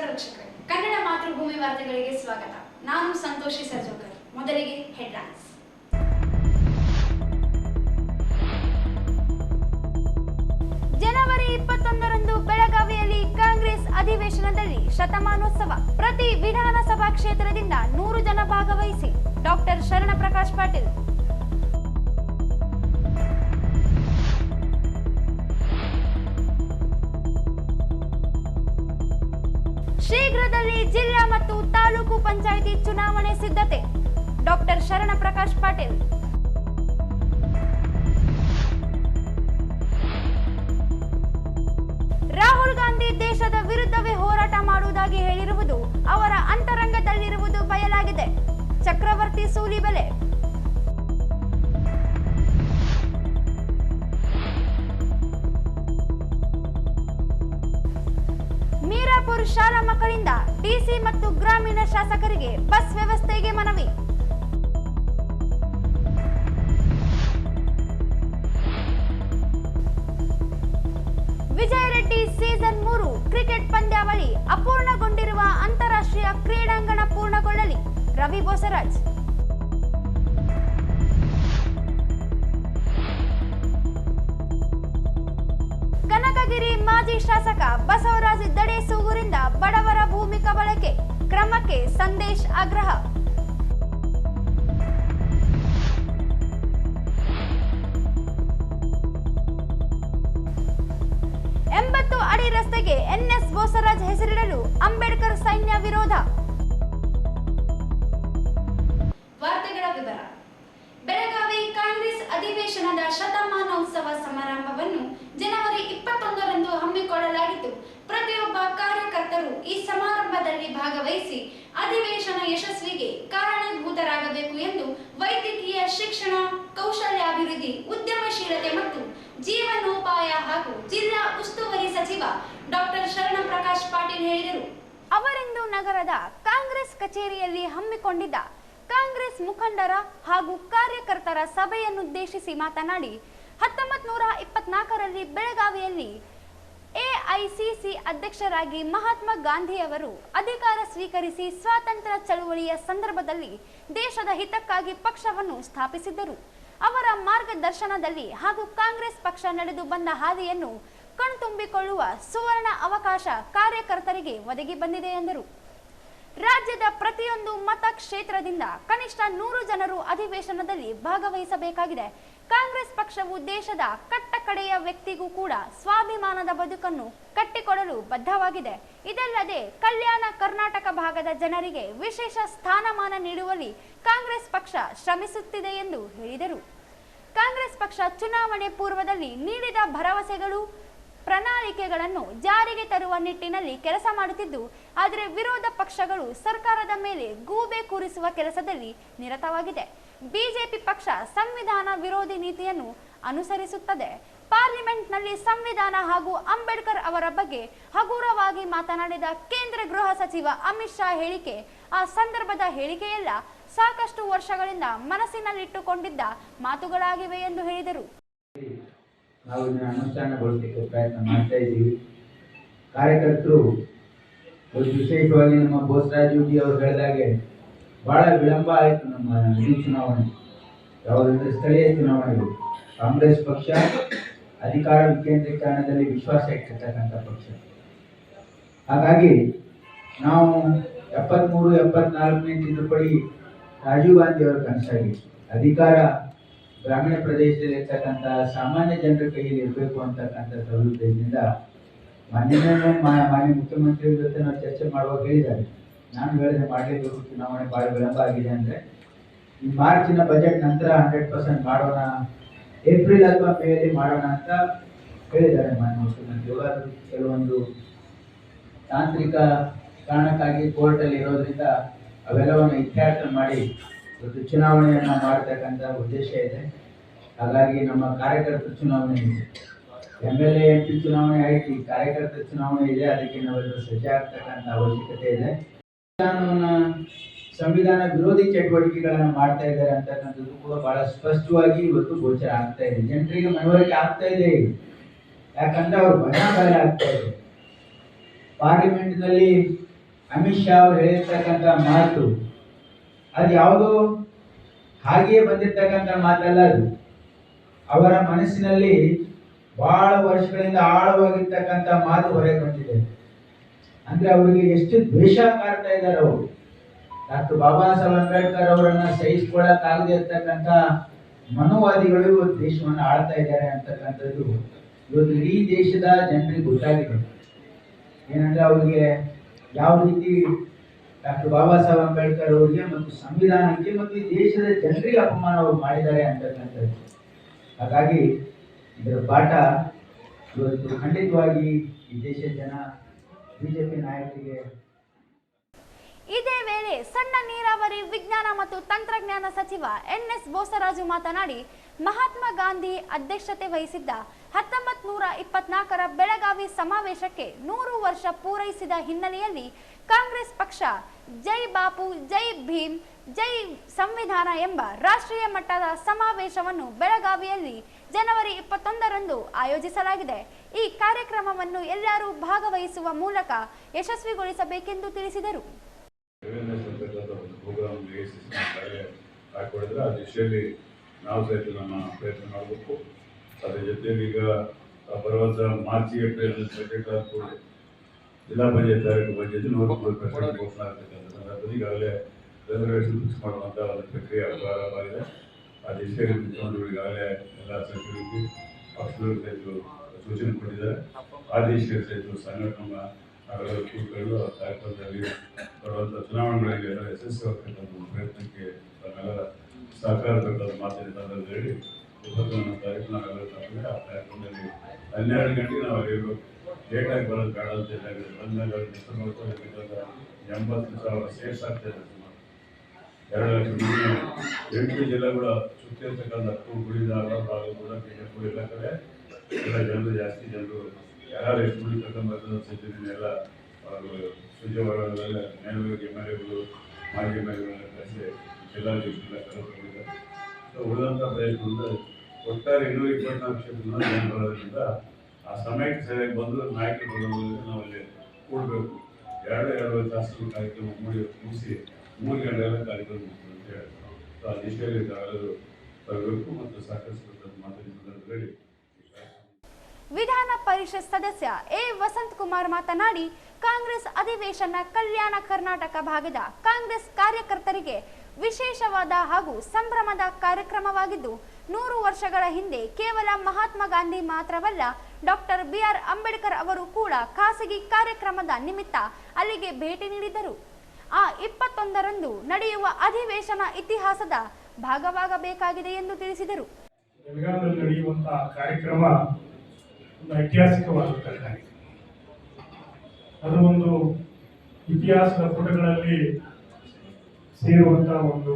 ನಮಸ್ಕಾರ ವೀಕ್ಷಕರೇ, ಕನ್ನಡ ಮಾತೃಭೂಮಿ ವಾರ್ತೆಗಳಿಗೆ ಸ್ವಾಗತ. ನಾನು ಸಂತೋಷಿ ಸರ್ಜೋಕರ್. ಮೊದಲಿಗೆ ಹೆಡ್ಲೈನ್ಸ್. ಜನವರಿ 21ರಂದು ಬೆಳಗಾವಿಯಲ್ಲಿ ಕಾಂಗ್ರೆಸ್ ಅಧಿವೇಶನದಲ್ಲಿ ಶತಮಾನೋತ್ಸವ. ಪ್ರತಿ ವಿಧಾನಸಭಾ ಕ್ಷೇತ್ರದಿಂದ 100 ಜನ ಭಾಗವಹಿಸಿ. ಡಾಕ್ಟರ್ ಶರಣಪ್ರಕಾಶ್ ಪಾಟೀಲ್. ಶೀಘ್ರದಲ್ಲಿ ಜಿಲ್ಲಾ ಮತ್ತು ತಾಲೂಕು ಪಂಚಾಯಿತಿ ಚುನಾವಣೆ ಸಿದ್ಧತೆ. ಡಾಕ್ಟರ್ ಶರಣಪ್ರಕಾಶ್ ಪಾಟೀಲ್. ರಾಹುಲ್ ಗಾಂಧಿ ದೇಶದ ವಿರುದ್ಧವೇ ಹೋರಾಟ ಮಾಡುವುದಾಗಿ ಹೇಳಿರುವುದು ಅವರ ಅಂತರಂಗದಲ್ಲಿರುವುದು ಬಯಲಾಗಿದೆ. ಚಕ್ರವರ್ತಿ ಸೂಲಿಬೆಲೆ. ಮೀರಾಪುರ ಶಾಲಾ ಮಕ್ಕಳಿಂದ ಡಿಸಿ ಮತ್ತು ಗ್ರಾಮೀಣ ಶಾಸಕರಿಗೆ ಬಸ್ ವ್ಯವಸ್ಥೆಗೆ ಮನವಿ. ವಿಜಯ ರೆಡ್ಡಿ ಸೀಸನ್ 3 ಕ್ರಿಕೆಟ್ ಪಂದ್ಯಾವಳಿ ಅಪೂರ್ಣಗೊಂಡಿರುವ ಅಂತಾರಾಷ್ಟ್ರೀಯ ಕ್ರೀಡಾಂಗಣ ಪೂರ್ಣಗೊಳ್ಳಲಿ. ರವಿ ಬೋಸರಾಜ್. ಕನಕಗಿರಿ ಮಾಜಿ ಶಾಸಕ ಬಸವರಾಜ್ ದಡೇಸೂಗೂರಿಂದ ಬಡವರ ಭೂಮಿ ಕಬಳಕೆ ಕ್ರಮಕ್ಕೆ ಸಂದೇಶ್ ಆಗ್ರಹ. ಎಂಬತ್ತು ಅಡಿ ರಸ್ತೆಗೆ ಎನ್ಎಸ್ ಬೋಸರಾಜ್ ಹೆಸರಿಡಲು ಅಂಬೇಡ್ಕರ್ ಸೈನ್ಯ ವಿರೋಧ. ವಾರ್ತೆಗಳ ವಿವರ. ಬೆಳಗಾವಿ ಕಾಂಗ್ರೆಸ್ ಅಧಿವೇಶನದ ಶತಮಾನೋತ್ಸವ ಸಮಾರಂಭವನ್ನು ಜನವರಿ 21ರಂದು ಹಮ್ಮಿಕೊಳ್ಳಲಾಗಿದ್ದು, ಪ್ರತಿಯೊಬ್ಬ ಕಾರ್ಯಕರ್ತರು ಈ ಸಮಾರಂಭದಲ್ಲಿ ಭಾಗವಹಿಸಿ ಅಧಿವೇಶನ ಯಶಸ್ವಿಗೆ ಕಾರಣೀಭೂತರಾಗಬೇಕು ಎಂದು ವೈದ್ಯಕೀಯ ಶಿಕ್ಷಣ, ಕೌಶಲ್ಯಾಭಿವೃದ್ಧಿ, ಉದ್ಯಮಶೀಲತೆ ಮತ್ತು ಜೀವನೋಪಾಯ ಹಾಗೂ ಜಿಲ್ಲಾ ಉಸ್ತುವಾರಿ ಸಚಿವ ಡಾಕ್ಟರ್ ಶರಣಪ್ರಕಾಶ್ ಪಾಟೀಲ್ ಹೇಳಿದರು. ಅವರಿಂದು ನಗರದ ಕಾಂಗ್ರೆಸ್ ಕಚೇರಿಯಲ್ಲಿ ಹಮ್ಮಿಕೊಂಡಿದ್ದ ಕಾಂಗ್ರೆಸ್ ಮುಖಂಡರ ಹಾಗೂ ಕಾರ್ಯಕರ್ತರ ಸಭೆಯನ್ನುದ್ದೇಶಿಸಿ ಮಾತನಾಡಿ, 1924ರಲ್ಲಿ ಬೆಳಗಾವಿಯಲ್ಲಿ ಎಐಸಿಸಿ ಅಧ್ಯಕ್ಷರಾಗಿ ಮಹಾತ್ಮ ಗಾಂಧಿಯವರು ಅಧಿಕಾರ ಸ್ವೀಕರಿಸಿ ಸ್ವಾತಂತ್ರ್ಯ ಚಳುವಳಿಯ ಸಂದರ್ಭದಲ್ಲಿ ದೇಶದ ಹಿತಕ್ಕಾಗಿ ಪಕ್ಷವನ್ನು ಸ್ಥಾಪಿಸಿದ್ದರು. ಅವರ ಮಾರ್ಗದರ್ಶನದಲ್ಲಿ ಹಾಗೂ ಕಾಂಗ್ರೆಸ್ ಪಕ್ಷ ನಡೆದು ಬಂದ ಹಾದಿಯನ್ನು ಕಣ್ತುಂಬಿಕೊಳ್ಳುವ ಸುವರ್ಣ ಅವಕಾಶ ಕಾರ್ಯಕರ್ತರಿಗೆ ಒದಗಿ ಬಂದಿದೆ ಎಂದರು. ರಾಜ್ಯದ ಪ್ರತಿಯೊಂದು ಮತಕ್ಷೇತ್ರದಿಂದ ಕನಿಷ್ಠ 100 ಜನರು ಅಧಿವೇಶನದಲ್ಲಿ ಭಾಗವಹಿಸಬೇಕಾಗಿದೆ. ಕಾಂಗ್ರೆಸ್ ಪಕ್ಷವು ದೇಶದ ಕಟ್ಟಕಡೆಯ ವ್ಯಕ್ತಿಗೂ ಕೂಡ ಸ್ವಾಭಿಮಾನದ ಬದುಕನ್ನು ಕಟ್ಟಿಕೊಡಲು ಬದ್ಧವಾಗಿದೆ. ಇದಲ್ಲದೆ ಕಲ್ಯಾಣ ಕರ್ನಾಟಕ ಭಾಗದ ಜನರಿಗೆ ವಿಶೇಷ ಸ್ಥಾನಮಾನ ನೀಡುವಲ್ಲಿ ಕಾಂಗ್ರೆಸ್ ಪಕ್ಷ ಶ್ರಮಿಸುತ್ತಿದೆ ಎಂದು ಹೇಳಿದರು. ಕಾಂಗ್ರೆಸ್ ಪಕ್ಷ ಚುನಾವಣೆ ಪೂರ್ವದಲ್ಲಿ ನೀಡಿದ ಭರವಸೆಗಳು, ಪ್ರಣಾಳಿಕೆಗಳನ್ನು ಜಾರಿಗೆ ತರುವ ನಿಟ್ಟಿನಲ್ಲಿ ಕೆಲಸ ಮಾಡುತ್ತಿದ್ದು, ಆದರೆ ವಿರೋಧ ಪಕ್ಷಗಳು ಸರ್ಕಾರದ ಮೇಲೆ ಗೂಬೆ ಕೂರಿಸುವ ಕೆಲಸದಲ್ಲಿ ನಿರತವಾಗಿದೆ. ಬಿಜೆಪಿ ಪಕ್ಷ ಸಂವಿಧಾನ ವಿರೋಧಿ ನೀತಿಯನ್ನು ಅನುಸರಿಸುತ್ತದೆ. ಪಾರ್ಲಿಮೆಂಟ್ನಲ್ಲಿ ಸಂವಿಧಾನ ಹಾಗೂ ಅಂಬೇಡ್ಕರ್ ಅವರ ಬಗ್ಗೆ ಹಗುರವಾಗಿ ಮಾತನಾಡಿದ ಕೇಂದ್ರ ಗೃಹ ಸಚಿವ ಅಮಿತ್ ಶಾ ಹೇಳಿಕೆ ಆ ಸಂದರ್ಭದ ಹೇಳಿಕೆಯಲ್ಲ, ಸಾಕಷ್ಟು ವರ್ಷಗಳಿಂದ ಮನಸ್ಸಿನಲ್ಲಿಟ್ಟುಕೊಂಡಿದ್ದ ಮಾತುಗಳಾಗಿವೆ ಎಂದು ಹೇಳಿದರು. ನಾವು ಇದನ್ನು ಅನುಷ್ಠಾನಗೊಳಿಸಲಿಕ್ಕೆ ಪ್ರಯತ್ನ ಮಾಡ್ತಾ ಇದ್ದೀವಿ. ಕಾರ್ಯಕರ್ತರು ವಿಶೇಷವಾಗಿ ನಮ್ಮ ಬೋಸರಾಜ್ ಅವರು ಹೇಳಿದಾಗೆ ಬಹಳ ವಿಳಂಬ ಆಯಿತು ನಮ್ಮ ಈ ಚುನಾವಣೆ, ಯಾವುದಂದ್ರೆ ಸ್ಥಳೀಯ ಚುನಾವಣೆಗಳು. ಕಾಂಗ್ರೆಸ್ ಪಕ್ಷ ಅಧಿಕಾರ ವಿಕೇಂದ್ರೀಕರಣದಲ್ಲಿ ವಿಶ್ವಾಸ ಇಟ್ಟಿರ್ತಕ್ಕಂಥ ಪಕ್ಷ. ಹಾಗಾಗಿ ನಾವು 73-74ನೇ ತಿದ್ದುಪಡಿ ರಾಜೀವ್ ಗಾಂಧಿ ಅವರ ಕನಸಾಗಿ ಅಧಿಕಾರ ಗ್ರಾಮೀಣ ಪ್ರದೇಶದಲ್ಲಿ ಇರ್ತಕ್ಕಂಥ ಸಾಮಾನ್ಯ ಜನರ ಕೈಯಲ್ಲಿ ಇರಬೇಕು ಅಂತಕ್ಕಂಥ ಉದ್ದೇಶದಿಂದ ಮಾನ್ಯ ಮುಖ್ಯಮಂತ್ರಿಗಳ ಜೊತೆ ನಾವು ಚರ್ಚೆ ಮಾಡುವಾಗ ಹೇಳಿದ್ದಾರೆ. ನಾನು ಹೇಳಿದೆ ಮಾಡಲೇಬೇಕು, ಚುನಾವಣೆ ಭಾಳ ವಿಳಂಬ ಆಗಿದೆ ಅಂದರೆ ಈ ಮಾರ್ಚಿನ ಬಜೆಟ್ ನಂತರ 100% ಮಾಡೋಣ, ಏಪ್ರಿಲ್ ಅಥವಾ ಮೇಯಲ್ಲಿ ಮಾಡೋಣ ಅಂತ ಹೇಳಿದ್ದಾರೆ ಮಾನ್ಯ ಮುಖ್ಯಮಂತ್ರಿಗಳು. ಅದು ಕೆಲವೊಂದು ತಾಂತ್ರಿಕ ಕಾರಣಕ್ಕಾಗಿ ಕೋರ್ಟಲ್ಲಿ ಇರೋದ್ರಿಂದ ಅವೆಲ್ಲವನ್ನು ಇತ್ಯರ್ಥ ಮಾಡಿ ಇವತ್ತು ಚುನಾವಣೆಯನ್ನು ಮಾಡತಕ್ಕಂಥ ಉದ್ದೇಶ ಇದೆ. ಹಾಗಾಗಿ ನಮ್ಮ ಕಾರ್ಯಕರ್ತರ ಚುನಾವಣೆ ಇದೆ, MLA MP ಚುನಾವಣೆ ಆಯ್ತು, ಕಾರ್ಯಕರ್ತರ ಚುನಾವಣೆ ಇದೆ. ಅದಕ್ಕೆ ನಾವೆಲ್ಲರೂ ಸಜ್ಜಾಗ್ತಕ್ಕಂಥ ಅವಶ್ಯಕತೆ ಇದೆ. ಸಂವಿಧಾನ ವಿರೋಧಿ ಚಟುವಟಿಕೆಗಳನ್ನು ಮಾಡ್ತಾ ಇದ್ದಾರೆ ಅಂತಕ್ಕಂಥದ್ದು ಕೂಡ ಬಹಳ ಸ್ಪಷ್ಟವಾಗಿ ಇವತ್ತು ಗೋಚರ ಆಗ್ತಾ ಇದೆ. ಜನರಿಗೆ ಮನವರಿಕೆ ಆಗ್ತಾ ಇದೆ. ಯಾಕಂದ್ರೆ ಅವ್ರು ಬಹಳ ಆಗ್ತಾ ಇದೆ. ಪಾರ್ಲಿಮೆಂಟ್ನಲ್ಲಿ ಅಮಿತ್ ಶಾ ಅವರು ಹೇಳಿರ್ತಕ್ಕಂಥ ಮಾತು ಅದು ಯಾವುದೋ ಹಾಗೆಯೇ ಬಂದಿರ್ತಕ್ಕಂಥ ಮಾತಲ್ಲ. ಅದು ಅವರ ಮನಸ್ಸಿನಲ್ಲಿ ಬಹಳ ವರ್ಷಗಳಿಂದ ಆಳವಾಗಿರ್ತಕ್ಕಂಥ ಮಾತು ಹೊರಗೆ ಬಂದಿದೆ. ಅಂದ್ರೆ ಅವರಿಗೆ ಎಷ್ಟು ದ್ವೇಷ ಕಾಡ್ತಾ ಇದ್ದಾರೆ ಅವರು. ಡಾಕ್ಟರ್ ಬಾಬಾ ಸಾಹೇಬ್ ಅಂಬೇಡ್ಕರ್ ಅವರನ್ನ ಸಹಿಸಿಕೊಳ್ಳಕ್ಕಾಗದೇ ಇರ್ತಕ್ಕಂಥ ಮನೋವಾದಿಗಳು ಇವತ್ತು ದೇಶವನ್ನು ಆಳ್ತಾ ಇದ್ದಾರೆ ಅಂತಕ್ಕಂಥದ್ದು ಇವತ್ತು ಇಡೀ ದೇಶದ ಜನರಿಗೆ ಗೊತ್ತಾಗಿದೆ. ಏನಂದ್ರೆ ಅವರಿಗೆ ಯಾವ ರೀತಿ ಡಾಕ್ಟರ್ ಬಾಬಾ ಸಾಹೇಬ್ ಅಂಬೇಡ್ಕರ್ ಅವರಿಗೆ ಮತ್ತು ಸಂವಿಧಾನಕ್ಕೆ ಮತ್ತು ಈ ದೇಶದ ಜನರಿಗೆ ಅಪಮಾನ ಅವರು ಮಾಡಿದ್ದಾರೆ ಅಂತಕ್ಕಂಥದ್ದು. ಹಾಗಾಗಿ ಇದರ ಪಾಠ ಇವತ್ತು ಖಂಡಿತವಾಗಿ ಈ ದೇಶದ ಜನ ಬಿಜೆಪಿ ನಾಯಕರಿಗೆ. ಇದೇ ವೇಳೆ ಸಣ್ಣ ನೀರಾವರಿ ವಿಜ್ಞಾನ ಮತ್ತು ತಂತ್ರಜ್ಞಾನ ಸಚಿವ ಎನ್.ಎಸ್. ಬೋಸರಾಜು ಮಾತನಾಡಿ, ಮಹಾತ್ಮ ಗಾಂಧಿ ಅಧ್ಯಕ್ಷತೆ ವಹಿಸಿದ್ದ 1924ರ ಬೆಳಗಾವಿ ಸಮಾವೇಶಕ್ಕೆ 100 ವರ್ಷ ಪೂರೈಸಿದ ಹಿನ್ನೆಲೆಯಲ್ಲಿ ಕಾಂಗ್ರೆಸ್ ಪಕ್ಷ ಜೈ ಬಾಪು, ಜೈ ಭೀಮ್, ಜೈ ಸಂವಿಧಾನ ಎಂಬ ರಾಷ್ಟ್ರೀಯ ಮಟ್ಟದ ಸಮಾವೇಶವನ್ನು ಬೆಳಗಾವಿಯಲ್ಲಿ ಜನವರಿ 21ರಂದು ಆಯೋಜಿಸಲಾಗಿದೆ. ಈ ಕಾರ್ಯಕ್ರಮವನ್ನು ಎಲ್ಲರೂ ಭಾಗವಹಿಸುವ ಮೂಲಕ ಯಶಸ್ವಿಗೊಳಿಸಬೇಕೆಂದು ತಿಳಿಸಿದರು. ಹಾಕಿಕೊಂಡಿದ್ರೆ ಆ ದಿಶೆಯಲ್ಲಿ ನಾವು ಸಹಿತ ನಮ್ಮ ಪ್ರಯತ್ನ ಮಾಡಬೇಕು. ಅದ್ರ ಜೊತೆಯಲ್ಲಿ ಈಗ ಬರುವಂಥ ಮಾರ್ಚ್ ಏಪ್ರಿಲ್ ಬಜೆಟ್ ಕೂಡ ಜಿಲ್ಲಾ ಪಂಚಾಯತ್ ತಾಲೂಕು ಬಜೆಟ್ 100% ಘೋಷಣೆ ಆಗ್ತಕ್ಕಂಥದ್ದು ಈಗಾಗಲೇ ರಿಸರ್ವೇಷನ್ ಫಿಕ್ಸ್ ಮಾಡುವಂಥ ಒಂದು ಪ್ರಕ್ರಿಯೆ ಪ್ರಾರಂಭವಾಗಿದೆ. ಆ ದಿಶೆಯಲ್ಲಿ ಮುಖ್ಯಮಂತ್ರಿಗಳು ಈಗಾಗಲೇ ಎಲ್ಲ ಸಚಿವರಿಗೆ ಪಕ್ಷಗಳು ಸಹಿತ ಸೂಚನೆ ಕೊಟ್ಟಿದ್ದಾರೆ. ಆ ದಿಶೆಯಲ್ಲಿ ಸಹಿತ ಸಂಘಟನಾ ಕೂತ್ಕೊಂಡು ಕಾರ್ಯಕ್ರಮದಲ್ಲಿ ಬರುವಂಥ ಚುನಾವಣೆಗಳಿಗೆ ಎಲ್ಲ ಯಶಸ್ವಿಯಾಗತಕ್ಕಂಥ ಪ್ರಯತ್ನಕ್ಕೆ ತಮ್ಮೆಲ್ಲರ ಸಹಕಾರ ಬೇಕಾದ ಮಾತಿನ ತಂದಲ್ಲಿ ಹೇಳಿ 21ನೇ ತಾರೀಕು ನಾವೆಲ್ಲ ತಪ್ಪದೆ ಆ ಕಾರ್ಯಕ್ರಮದಲ್ಲಿ 12 ಗಂಟೆಗೆ ನಾವು ಇರಬೇಕು. ಲೇಟಾಗಿ ಬರೋದು ಬೇಡ ಅಂತ ಹೇಳಿ ಬಂದಾಗ ಡಿಸೆಂಬರ್ 80,000 ಸೇರ್ಸ್ ಆಗ್ತಾಯಿದೆ. ಸುಮಾರು 2 ಲಕ್ಷ 8 ಜಿಲ್ಲೆಗಳ ಸುತ್ತಿರ್ತಕ್ಕಂಥ ಗುಡಿದಾರ ಬಾಗಲಕೋಟ ಬಿಜೆಪಿ ಎಲ್ಲ ಕಡೆ ಎಲ್ಲ ಜನರು ಜಾಸ್ತಿ ಜನರು ಯಾರು ಎಷ್ಟು ಉಳಿತಕ್ಕಂಥ ಸಿದ್ಧತೆಯನ್ನೆಲ್ಲ ಅವರು ಸುಜೀವರಗಳೆಲ್ಲ ನೇರವಾಗಿ ಎಮ್ಮೆಲ್ಎಗಳು ಮಾಜಿ ಎಮ್ಮೆಲ್ಎಗಳನ್ನ ಕಳಿಸಿ ಜಿಲ್ಲಾಧ್ಯಕ್ಷರೆಲ್ಲ ಕರೆದುಕೊಂಡಿದ್ದಾರೆ. ಸೊ ಉಳಿದಂಥ ಪ್ರದೇಶದಿಂದ ಒಟ್ಟಾರೆ 224 ಕ್ಷೇತ್ರದಿಂದ ಜನ ಬರೋದ್ರಿಂದ ಆ ಸಮಯಕ್ಕೆ ಸರಿಯಾಗಿ ಬಂದು ನಾಯಕರು ಬರೋದ್ರಿಂದ ನಾವು ಅಲ್ಲಿ ಕೂಡಬೇಕು. 2 ತಾಸು ಕಾರ್ಯಕ್ರಮ ಮುಗಿಸಿ 3 ಗಂಟೆಗಳ ಕಾರ್ಯಕ್ರಮ ಮುಗಿಸ್ತೀವಿ ಅಂತ ಹೇಳಿ ಸೊ ಆ ದಿಶೆಯಲ್ಲಿ ತಾವೆಲ್ಲರೂ ಬರಬೇಕು ಮತ್ತು ಸಾಕಷ್ಟು ಮಾತಾಡಿದ ಹೇಳಿ. ವಿಧಾನ ಪರಿಷತ್ ಸದಸ್ಯ ಎ ವಸಂತ್ ಕುಮಾರ್ ಮಾತನಾಡಿ, ಕಾಂಗ್ರೆಸ್ ಅಧಿವೇಶನ ಕಲ್ಯಾಣ ಕರ್ನಾಟಕ ಭಾಗದ ಕಾಂಗ್ರೆಸ್ ಕಾರ್ಯಕರ್ತರಿಗೆ ವಿಶೇಷವಾದ ಹಾಗೂ ಸಂಭ್ರಮದ ಕಾರ್ಯಕ್ರಮವಾಗಿದ್ದು, 100 ವರ್ಷಗಳ ಹಿಂದೆ ಕೇವಲ ಮಹಾತ್ಮ ಗಾಂಧಿ ಮಾತ್ರವಲ್ಲ, ಡಾಕ್ಟರ್ ಬಿ.ಆರ್. ಅಂಬೇಡ್ಕರ್ ಅವರು ಕೂಡ ಖಾಸಗಿ ಕಾರ್ಯಕ್ರಮದ ನಿಮಿತ್ತ ಅಲ್ಲಿಗೆ ಭೇಟಿ ನೀಡಿದರು. ಆ 21ರಂದು ನಡೆಯುವ ಅಧಿವೇಶನ ಇತಿಹಾಸದ ಭಾಗವಾಗಬೇಕಾಗಿದೆ ಎಂದು ತಿಳಿಸಿದರು. ಬೆಳಗಾವಿಯಲ್ಲಿ ನಡೆಯುವಂತಹ ಕಾರ್ಯಕ್ರಮ ಒಂದು ಐತಿಹಾಸಿಕವಾದಂಥ ಕಾರ್ಯಕ್ರಮ. ಅದು ಒಂದು ಇತಿಹಾಸದ ಪುಟಗಳಲ್ಲಿ ಸೇರುವಂತಹ ಒಂದು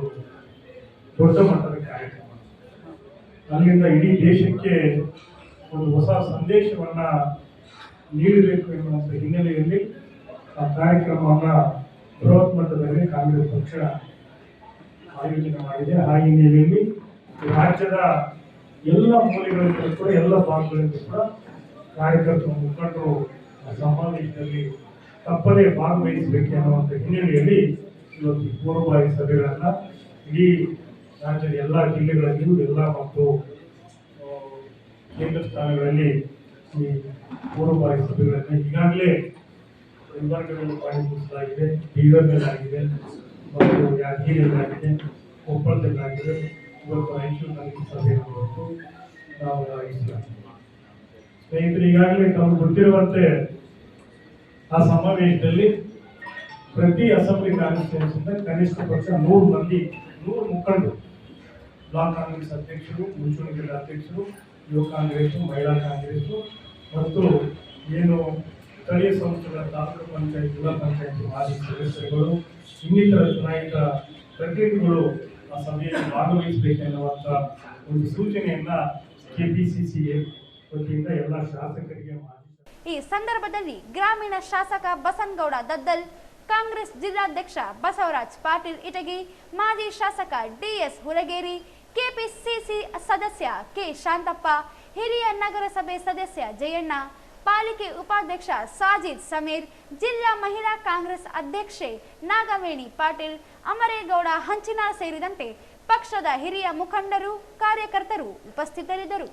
ದೊಡ್ಡ ಮಟ್ಟದ ಕಾರ್ಯಕ್ರಮ. ಅಲ್ಲಿಂದ ಇಡೀ ದೇಶಕ್ಕೆ ಒಂದು ಹೊಸ ಸಂದೇಶವನ್ನ ನೀಡಬೇಕು ಎನ್ನುವಂಥ ಹಿನ್ನೆಲೆಯಲ್ಲಿ ಆ ಕಾರ್ಯಕ್ರಮವನ್ನು ಬೃಹತ್ ಮಟ್ಟದಲ್ಲಿ ಕಾಂಗ್ರೆಸ್ ಪಕ್ಷ ಆಯೋಜನೆ ಮಾಡಿದೆ. ಆ ಹಿನ್ನೆಲೆಯಲ್ಲಿ ರಾಜ್ಯದ ಎಲ್ಲ ಮೂಲೆಗಳಿಂದ ಕೂಡ ಎಲ್ಲ ಭಾಗಗಳಿಂದ ಕೂಡ ಕಾರ್ಯಕರ್ತರು ಮುಖಂಡರು ಸಮಾವೇಶದಲ್ಲಿ ತಪ್ಪದೇ ಭಾಗವಹಿಸಬೇಕು ಅನ್ನುವಂಥ ಹಿನ್ನೆಲೆಯಲ್ಲಿ ಇವತ್ತು ಪೂರ್ವಭಾವಿ ಸಭೆಗಳನ್ನು ಇಡೀ ರಾಜ್ಯದ ಎಲ್ಲ ಜಿಲ್ಲೆಗಳಲ್ಲಿಯೂ ಎಲ್ಲ ಮತ್ತು ಕೇಂದ್ರ ಸ್ಥಾನಗಳಲ್ಲಿ ಈ ಪೂರ್ವಭಾವಿ ಸಭೆಗಳನ್ನು ಈಗಾಗಲೇ ಗುಲ್ಬರ್ಗದಲ್ಲಿ ಆಯೋಜಿಸಲಾಗಿದೆ, ಬೀದರ್ನಲ್ಲಾಗಿದೆ ಮತ್ತು ಯಾದಗಿರಿಯಲ್ಲಾಗಿದೆ, ಕೊಪ್ಪಳದಲ್ಲಾಗಿದೆ. ಇವತ್ತು ರಾಯಚೂರಿನಲ್ಲಿ ಸಭೆಯನ್ನು ಇವತ್ತು ನಾವು ಆಯೋಜಿಸಲಾಗಿದೆ. ಸ್ನೇಹಿತರು, ಈಗಾಗಲೇ ತಮಗೆ ಗೊತ್ತಿರುವಂತೆ ಆ ಸಮಾವೇಶದಲ್ಲಿ ಪ್ರತಿ ಅಸೆಂಬ್ಲಿ ಕಾನ್ಸ್ಟಿಟ್ಯೂನ್ಸಿಯಿಂದ ಕನಿಷ್ಠ ಪಕ್ಷ 100 ಮಂದಿ 100 ಮುಖಂಡರು, ಬ್ಲಾಕ್ ಕಾಂಗ್ರೆಸ್ ಅಧ್ಯಕ್ಷರು, ಮುಂಚೂಣಿ ಜಿಲ್ಲಾ ಅಧ್ಯಕ್ಷರು, ಯುವ ಕಾಂಗ್ರೆಸ್, ಮಹಿಳಾ ಕಾಂಗ್ರೆಸ್ ಮತ್ತು ಏನು ಸ್ಥಳೀಯ ಸಂಸ್ಥೆಗಳ ತಾಲೂಕು ಪಂಚಾಯತ್, ಜಿಲ್ಲಾ ಪಂಚಾಯತ್ ಮಾಜಿ ಸದಸ್ಯರುಗಳು, ಇನ್ನಿತರ ಚುನಾಯಿತ ಪ್ರತಿನಿಧಿಗಳು ಆ ಸಭೆಯಲ್ಲಿ ಭಾಗವಹಿಸಬೇಕೆನ್ನುವಂಥ ಒಂದು ಸೂಚನೆಯನ್ನ ಕೆಪಿಸಿಸಿ ವತಿಯಿಂದ ಎಲ್ಲ ಶಾಸಕರಿಗೆ ಮಾಡಿದ್ದಾರೆ. ಈ ಸಂದರ್ಭದಲ್ಲಿ ಗ್ರಾಮೀಣ ಶಾಸಕ ಬಸನಗೌಡ ದದ್ದಲ್, ಕಾಂಗ್ರೆಸ್ ಜಿಲ್ಲಾಧ್ಯಕ್ಷ ಬಸವರಾಜ್ ಪಾಟೀಲ್ ಇಟಗಿ, ಮಾಜಿ ಶಾಸಕ ಡಿಎಸ್ ಹುಲಗೇರಿ, ಕೆಪಿಸಿಸಿ ಸದಸ್ಯ ಕೆ ಶಾಂತಪ್ಪ, ಹಿರಿಯ ನಗರಸಭೆ ಸದಸ್ಯ ಜಯಣ್ಣ, ಪಾಲಿಕೆ ಉಪಾಧ್ಯಕ್ಷ ಸಾಜಿದ್ ಸಮೀರ್, ಜಿಲ್ಲಾ ಮಹಿಳಾ ಕಾಂಗ್ರೆಸ್ ಅಧ್ಯಕ್ಷೆ ನಾಗವೇಣಿ ಪಾಟೀಲ್, ಅಮರೇಗೌಡ ಹಂಚಿನಾಳ್ ಸೇರಿದಂತೆ ಪಕ್ಷದ ಹಿರಿಯ ಮುಖಂಡರು, ಕಾರ್ಯಕರ್ತರು ಉಪಸ್ಥಿತರಿದ್ದರು.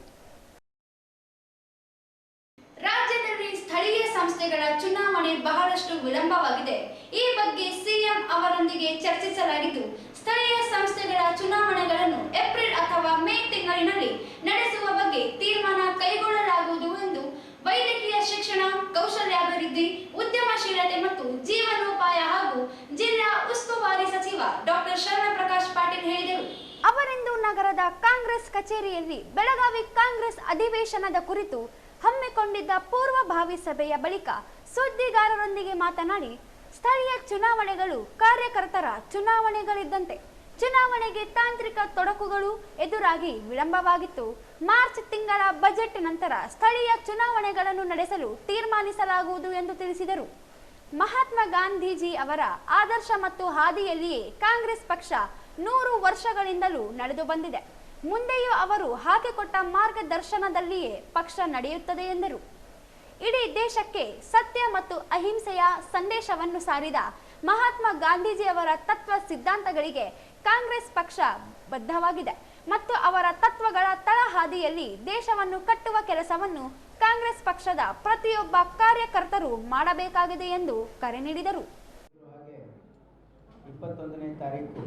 ರಾಜ್ಯದಲ್ಲಿ ಸ್ಥಳೀಯ ಸಂಸ್ಥೆಗಳ ಚುನಾವಣೆ ಬಹಳಷ್ಟು ವಿಳಂಬವಾಗಿದೆ. ಈ ಬಗ್ಗೆ ಸಿಎಂ ಅವರೊಂದಿಗೆ ಚರ್ಚಿಸಲಾಗಿದ್ದು, ಸ್ಥಳೀಯ ಸಂಸ್ಥೆಗಳ ಚುನಾವಣೆಗಳನ್ನು ಏಪ್ರಿಲ್ ಅಥವಾ ಮೇ ತಿಂಗಳಿನಲ್ಲಿ ನಡೆಸುವ ಬಗ್ಗೆ ತೀರ್ಮಾನ ಕೈಗೊಳ್ಳಲಾಗುವುದು ಎಂದು ವೈದ್ಯಕೀಯ ಶಿಕ್ಷಣ, ಕೌಶಲ್ಯಾಭಿವೃದ್ಧಿ, ಉದ್ಯಮಶೀಲತೆ ಮತ್ತು ಜೀವನೋಪಾಯ ಹಾಗೂ ಜಿಲ್ಲಾ ಉಸ್ತುವಾರಿ ಸಚಿವ ಡಾಕ್ಟರ್ ಶರಣಪ್ರಕಾಶ್ ಪಾಟೀಲ್ ಹೇಳಿದರು. ಅವರಿಂದು ನಗರದ ಕಾಂಗ್ರೆಸ್ ಕಚೇರಿಯಲ್ಲಿ ಬೆಳಗಾವಿ ಕಾಂಗ್ರೆಸ್ ಅಧಿವೇಶನದ ಕುರಿತು ಹಮ್ಮಿಕೊಂಡಿದ್ದ ಪೂರ್ವಭಾವಿ ಸಭೆಯ ಬಳಿಕ ಸುದ್ದಿಗಾರರೊಂದಿಗೆ ಮಾತನಾಡಿ, ಸ್ಥಳೀಯ ಚುನಾವಣೆಗಳು ಕಾರ್ಯಕರ್ತರ ಚುನಾವಣೆಗಳಿದ್ದಂತೆ ಚುನಾವಣೆಗೆ ತಾಂತ್ರಿಕ ತೊಡಕುಗಳು ಎದುರಾಗಿ ವಿಳಂಬವಾಗಿತ್ತು. ಮಾರ್ಚ್ ತಿಂಗಳ ಬಜೆಟ್ ನಂತರ ಸ್ಥಳೀಯ ಚುನಾವಣೆಗಳನ್ನು ನಡೆಸಲು ತೀರ್ಮಾನಿಸಲಾಗುವುದು ಎಂದು ತಿಳಿಸಿದರು. ಮಹಾತ್ಮ ಗಾಂಧೀಜಿ ಅವರ ಆದರ್ಶ ಮತ್ತು ಹಾದಿಯಲ್ಲಿಯೇ ಕಾಂಗ್ರೆಸ್ ಪಕ್ಷ 100 ವರ್ಷಗಳಿಂದಲೂ ನಡೆದು ಬಂದಿದೆ. ಮುಂದೆಯೂ ಅವರು ಹಾಕಿಕೊಟ್ಟ ಮಾರ್ಗದರ್ಶನದಲ್ಲಿಯೇ ಪಕ್ಷ ನಡೆಯುತ್ತದೆ ಎಂದರು. ಇಡೀ ದೇಶಕ್ಕೆ ಸತ್ಯ ಮತ್ತು ಅಹಿಂಸೆಯ ಸಂದೇಶವನ್ನು ಸಾರಿದ ಮಹಾತ್ಮ ಗಾಂಧೀಜಿಯವರ ತತ್ವ ಸಿದ್ಧಾಂತಗಳಿಗೆ ಕಾಂಗ್ರೆಸ್ ಪಕ್ಷ ಬದ್ಧವಾಗಿದೆ ಮತ್ತು ಅವರ ತತ್ವಗಳ ತಳಹಾದಿಯಲ್ಲಿ ದೇಶವನ್ನು ಕಟ್ಟುವ ಕೆಲಸವನ್ನು ಕಾಂಗ್ರೆಸ್ ಪಕ್ಷದ ಪ್ರತಿಯೊಬ್ಬ ಕಾರ್ಯಕರ್ತರು ಮಾಡಬೇಕಾಗಿದೆ ಎಂದು ಕರೆ ನೀಡಿದರು. 21ನೇ ತಾರೀಕು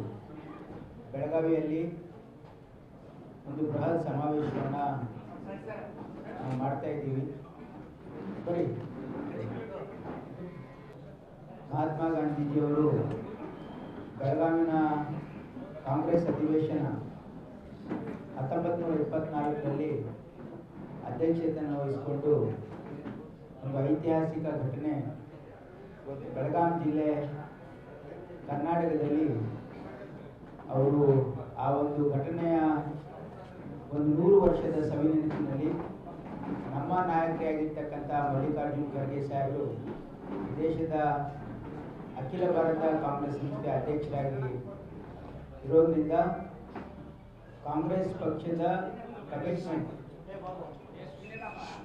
ಬೆಳಗಾವಿಯಲ್ಲಿ ಒಂದು ಬೃಹತ್ ಸಮಾವೇಶವನ್ನು ಮಾಡ್ತಾ ಇದ್ದೀವಿ. ಬರೀ ಮಹಾತ್ಮ ಗಾಂಧೀಜಿಯವರು ಬೆಳಗಾವಿನ ಕಾಂಗ್ರೆಸ್ ಅಧಿವೇಶನ 1924ರಲ್ಲಿ ಅಧ್ಯಕ್ಷತೆಯನ್ನು ವಹಿಸಿಕೊಂಡು ಒಂದು ಐತಿಹಾಸಿಕ ಘಟನೆ ಬೆಳಗಾವಿ ಜಿಲ್ಲೆ ಕರ್ನಾಟಕದಲ್ಲಿ ಅವರು ಆ ಒಂದು ಘಟನೆಯ ಒಂದು 100 ವರ್ಷದ ಸವಿನೆನಪಿನಲ್ಲಿ ನಮ್ಮ ನಾಯಕರಾಗಿರ್ತಕ್ಕಂಥ ಮಲ್ಲಿಕಾರ್ಜುನ್ ಖರ್ಗೆ ಸಾಹೇಬರು ದೇಶದ ಅಖಿಲ ಭಾರತ ಕಾಂಗ್ರೆಸ್ ಸಂಸ್ಥೆ ಅಧ್ಯಕ್ಷರಾಗಿ ಇರೋದ್ರಿಂದ ಕಾಂಗ್ರೆಸ್ ಪಕ್ಷದ ಕಮಿಟ್ಮೆಂಟ್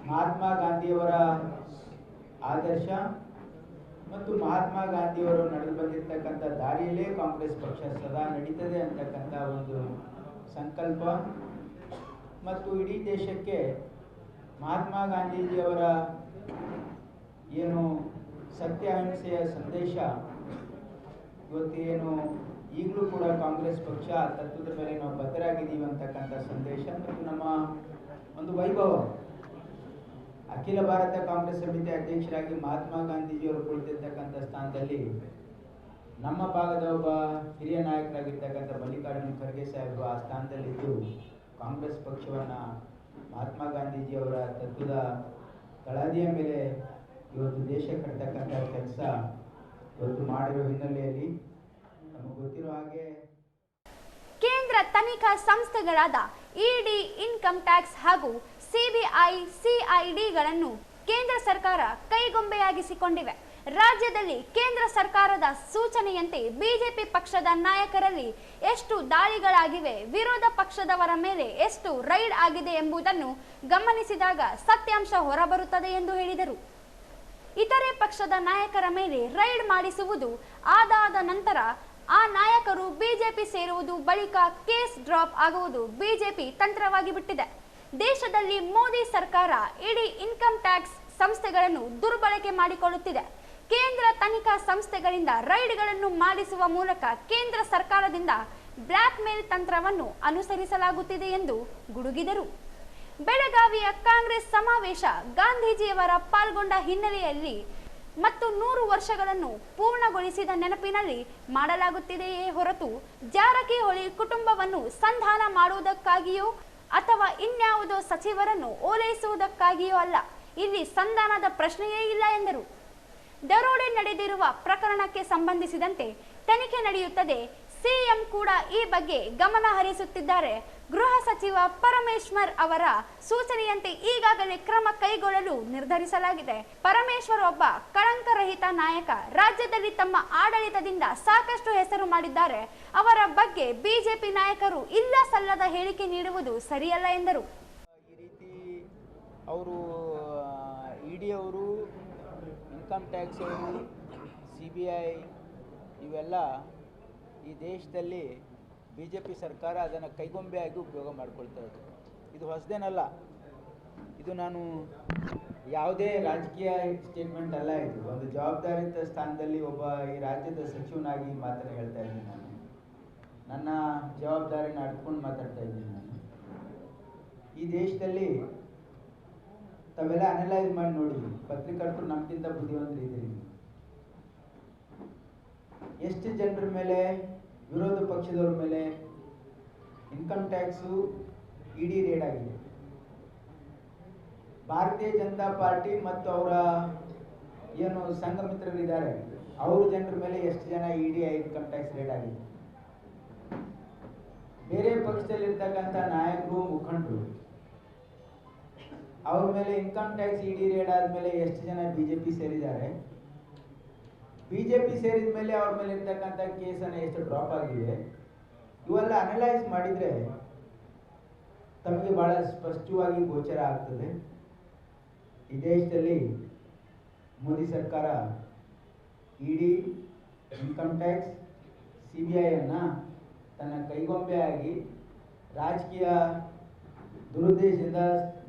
ಮಹಾತ್ಮ ಗಾಂಧಿಯವರ ಆದರ್ಶ ಮತ್ತು ಮಹಾತ್ಮ ಗಾಂಧಿಯವರು ನಡೆದು ಬಂದಿರತಕ್ಕಂಥ ದಾರಿಯಲ್ಲೇ ಕಾಂಗ್ರೆಸ್ ಪಕ್ಷ ಸದಾ ನಡೀತದೆ ಅಂತಕ್ಕಂಥ ಒಂದು ಸಂಕಲ್ಪ ಮತ್ತು ಇಡೀ ದೇಶಕ್ಕೆ ಮಹಾತ್ಮ ಗಾಂಧೀಜಿಯವರ ಏನು ಸತ್ಯ ಅಹಿಂಸೆಯ ಸಂದೇಶ ಇವತ್ತೇನು ಈಗಲೂ ಕೂಡ ಕಾಂಗ್ರೆಸ್ ಪಕ್ಷ ತತ್ವದ ಮೇಲೆ ನಾವು ಬದ್ಧರಾಗಿದ್ದೀವಿ ಅಂತಕ್ಕಂಥ ಸಂದೇಶ ಮತ್ತು ನಮ್ಮ ಒಂದು ವೈಭವ ಅಖಿಲ ಭಾರತ ಕಾಂಗ್ರೆಸ್ ಸಮಿತಿ ಅಧ್ಯಕ್ಷರಾಗಿ ಮಹಾತ್ಮ ಗಾಂಧೀಜಿಯವರು ಕುಳಿತಿರ್ತಕ್ಕಂಥ ಸ್ಥಾನದಲ್ಲಿ ನಮ್ಮ ಭಾಗದ ಒಬ್ಬ ಹಿರಿಯ ನಾಯಕರಾಗಿರ್ತಕ್ಕಂಥ ಮಲ್ಲಿಕಾರ್ಜುನ್ ಖರ್ಗೆ ಸಾಹೇಬರು ಆ ಸ್ಥಾನದಲ್ಲಿದ್ದು ಕಾಂಗ್ರೆಸ್ ಪಕ್ಷವನ್ನು ಮಹಾತ್ಮ ಗಾಂಧೀಜಿಯವರ ತತ್ವದ ತಳಹದಿಯ ಮೇಲೆ ಇವತ್ತು ದೇಶ ಕಟ್ಟತಕ್ಕಂಥ ಕೆಲಸ ಇವತ್ತು ಮಾಡಿರೋ ಹಿನ್ನೆಲೆಯಲ್ಲಿ ನಮಗೆ ಗೊತ್ತಿರೋ ಹಾಗೆ ಕೇಂದ್ರ ತನಿಖಾ ಸಂಸ್ಥೆಗಳಾದ ಇಡಿ, ಇನ್ಕಮ್ ಟ್ಯಾಕ್ಸ್ ಹಾಗೂ ಸಿಬಿಐ, ಸಿಐಡಿಗಳನ್ನು ಕೇಂದ್ರ ಸರ್ಕಾರ ಕೈಗೊಂಬೆಯಾಗಿಸಿಕೊಂಡಿವೆ. ರಾಜ್ಯದಲ್ಲಿ ಕೇಂದ್ರ ಸರ್ಕಾರದ ಸೂಚನೆಯಂತೆ ಬಿಜೆಪಿ ಪಕ್ಷದ ನಾಯಕರಲ್ಲಿ ಎಷ್ಟು ದಾಳಿಗಳಾಗಿವೆ, ವಿರೋಧ ಪಕ್ಷದವರ ಮೇಲೆ ಎಷ್ಟು ರೈಡ್ ಆಗಿದೆ ಎಂಬುದನ್ನು ಗಮನಿಸಿದಾಗ ಸತ್ಯಾಂಶ ಹೊರಬರುತ್ತದೆ ಎಂದು ಹೇಳಿದರು. ಇತರೆ ಪಕ್ಷದ ನಾಯಕರ ಮೇಲೆ ರೈಡ್ ಮಾಡಿಸುವುದು, ಆದಾದ ನಂತರ ಆ ನಾಯಕರು ಬಿಜೆಪಿ ಸೇರುವುದು, ಬಳಿಕ ಕೇಸ್ ಡ್ರಾಪ್ ಆಗುವುದು ಬಿಜೆಪಿ ತಂತ್ರವಾಗಿ ಬಿಟ್ಟಿದೆ. ದೇಶದಲ್ಲಿ ಮೋದಿ ಸರ್ಕಾರ ಇಡೀ ಇನ್ಕಮ್ ಟ್ಯಾಕ್ಸ್ ಸಂಸ್ಥೆಗಳನ್ನು ದುರ್ಬಳಕೆ ಮಾಡಿಕೊಳ್ಳುತ್ತಿದೆ. ಕೇಂದ್ರ ತನಿಖಾ ಸಂಸ್ಥೆಗಳಿಂದ ರೈಡ್ಗಳನ್ನು ಮಾಡಿಸುವ ಮೂಲಕ ಕೇಂದ್ರ ಸರ್ಕಾರದಿಂದ ಬ್ಲ್ಯಾಕ್ ಮೇಲ್ ತಂತ್ರವನ್ನು ಅನುಸರಿಸಲಾಗುತ್ತಿದೆ ಎಂದು ಗುಡುಗಿದರು. ಬೆಳಗಾವಿಯ ಕಾಂಗ್ರೆಸ್ ಸಮಾವೇಶ ಗಾಂಧೀಜಿಯವರ ಪಾಲ್ಗೊಂಡ ಹಿನ್ನೆಲೆಯಲ್ಲಿ ಮತ್ತು 100 ವರ್ಷಗಳನ್ನು ಪೂರ್ಣಗೊಳಿಸಿದ ನೆನಪಿನಲ್ಲಿ ಮಾಡಲಾಗುತ್ತಿದೆಯೇ ಹೊರತು ಜಾರಕಿಹೊಳಿ ಕುಟುಂಬವನ್ನು ಸಂಧಾನ ಮಾಡುವುದಕ್ಕಾಗಿಯೋ ಅಥವಾ ಇನ್ಯಾವುದೋ ಸಚಿವರನ್ನು ಓಲೈಸುವುದಕ್ಕಾಗಿಯೋ ಅಲ್ಲ. ಇಲ್ಲಿ ಸಂಧಾನದ ಪ್ರಶ್ನೆಯೇ ಇಲ್ಲ ಎಂದರು. ದರೋಡೆ ನಡೆದಿರುವ ಪ್ರಕರಣಕ್ಕೆ ಸಂಬಂಧಿಸಿದಂತೆ ತನಿಖೆ ನಡೆಯುತ್ತದೆ. ಸಿಎಂ ಕೂಡ ಈ ಬಗ್ಗೆ ಗಮನ ಹರಿಸುತ್ತಿದ್ದಾರೆ. ಗೃಹ ಸಚಿವ ಪರಮೇಶ್ವರ್ ಅವರ ಸೂಚನೆಯಂತೆ ಈಗಾಗಲೇ ಕ್ರಮ ಕೈಗೊಳ್ಳಲು ನಿರ್ಧರಿಸಲಾಗಿದೆ. ಪರಮೇಶ್ವರ್ ಒಬ್ಬ ಕಳಂಕರಹಿತ ನಾಯಕ. ರಾಜ್ಯದಲ್ಲಿ ತಮ್ಮ ಆಡಳಿತದಿಂದ ಸಾಕಷ್ಟು ಹೆಸರು ಮಾಡಿದ್ದಾರೆ. ಅವರ ಬಗ್ಗೆ ಬಿಜೆಪಿ ನಾಯಕರು ಇಲ್ಲ ಸಲ್ಲದ ಹೇಳಿಕೆ ನೀಡುವುದು ಸರಿಯಲ್ಲ ಎಂದರು. ಈ ರೀತಿ ಅವರು ಡಿ ಅವರು, ಇನ್ಕಮ್ ಟ್ಯಾಕ್ಸ್ ಅವರು, CBI ಇವೆಲ್ಲ ಈ ದೇಶದಲ್ಲಿ BJP ಸರ್ಕಾರ ಅದನ್ನು ಕೈಗೊಂಬೆಯಾಗಿ ಉಪಯೋಗ ಮಾಡಿಕೊಳ್ತಾ ಇದೆ. ಇದು ಹೊಸದೇನಲ್ಲ, ಇದು ನಾನು ಯಾವುದೇ ರಾಜಕೀಯ ಸ್ಟೇಟ್ಮೆಂಟ್ ಅಲ್ಲ. ಇದು ಒಂದು ಜವಾಬ್ದಾರಿಯುತ ಸ್ಥಾನದಲ್ಲಿ ಒಬ್ಬ ಈ ರಾಜ್ಯದ ಸಚಿವನಾಗಿ ಮಾತನ್ನು ಹೇಳ್ತಾ ಇದ್ದೀನಿ. ನಾನು ನನ್ನ ಜವಾಬ್ದಾರಿನ ಅರ್ಥಕೊಂಡು ಮಾತಾಡ್ತಾ ಇದ್ದೀನಿ. ನಾನು ಈ ದೇಶದಲ್ಲಿ ತಾವೆಲ್ಲ ಅನಲೈಸ್ ಮಾಡಿ ನೋಡಿ, ಪತ್ರಿಕರ್ತರು ನಮ್ಗಿಂತ ಬುದ್ಧಿವಂತರು ಇದ್ದೀರಿ. ಎಷ್ಟು ಜನರ ಮೇಲೆ, ವಿರೋಧ ಪಕ್ಷದವ್ರ ಮೇಲೆ ಇನ್ಕಮ್ ಟ್ಯಾಕ್ಸು ED ರೇಡ್ ಆಗಿದೆ. ಭಾರತೀಯ ಜನತಾ ಪಾರ್ಟಿ ಮತ್ತು ಅವರ ಏನು ಸಂಘ ಮಿತ್ರರಿದ್ದಾರೆ ಅವ್ರ ಜನರ ಮೇಲೆ ಎಷ್ಟು ಜನ ED ಇನ್ಕಮ್ ಟ್ಯಾಕ್ಸ್ ರೇಡ್ ಆಗಿದೆ. ಬೇರೆ ಪಕ್ಷದಲ್ಲಿರ್ತಕ್ಕಂಥ ನಾಯಕರು, ಮುಖಂಡರು ಅವ್ರ ಮೇಲೆ ಇನ್ಕಮ್ ಟ್ಯಾಕ್ಸ್ ED ರೇಡ್ ಆದಮೇಲೆ ಎಷ್ಟು ಜನ BJP ಸೇರಿದ್ದಾರೆ, BJP ಸೇರಿದ ಮೇಲೆ ಅವ್ರ ಮೇಲೆ ಇರ್ತಕ್ಕಂಥ ಕೇಸನ್ನು ಎಷ್ಟು ಡ್ರಾಪ್ ಆಗಿದೆ, ಇವೆಲ್ಲ ಅನಲೈಸ್ ಮಾಡಿದರೆ ತಮಗೆ ಬಹಳ ಸ್ಪಷ್ಟವಾಗಿ ಗೋಚರ ಆಗ್ತದೆ. ಈ ದೇಶದಲ್ಲಿ ಮೋದಿ ಸರ್ಕಾರ ED, ಇನ್ಕಮ್ ಟ್ಯಾಕ್ಸ್, CBIಯನ್ನು ತನ್ನ ಕೈಗೊಂಬೆಯಾಗಿ ರಾಜಕೀಯ ದುರುದ್ದೇಶದಿಂದ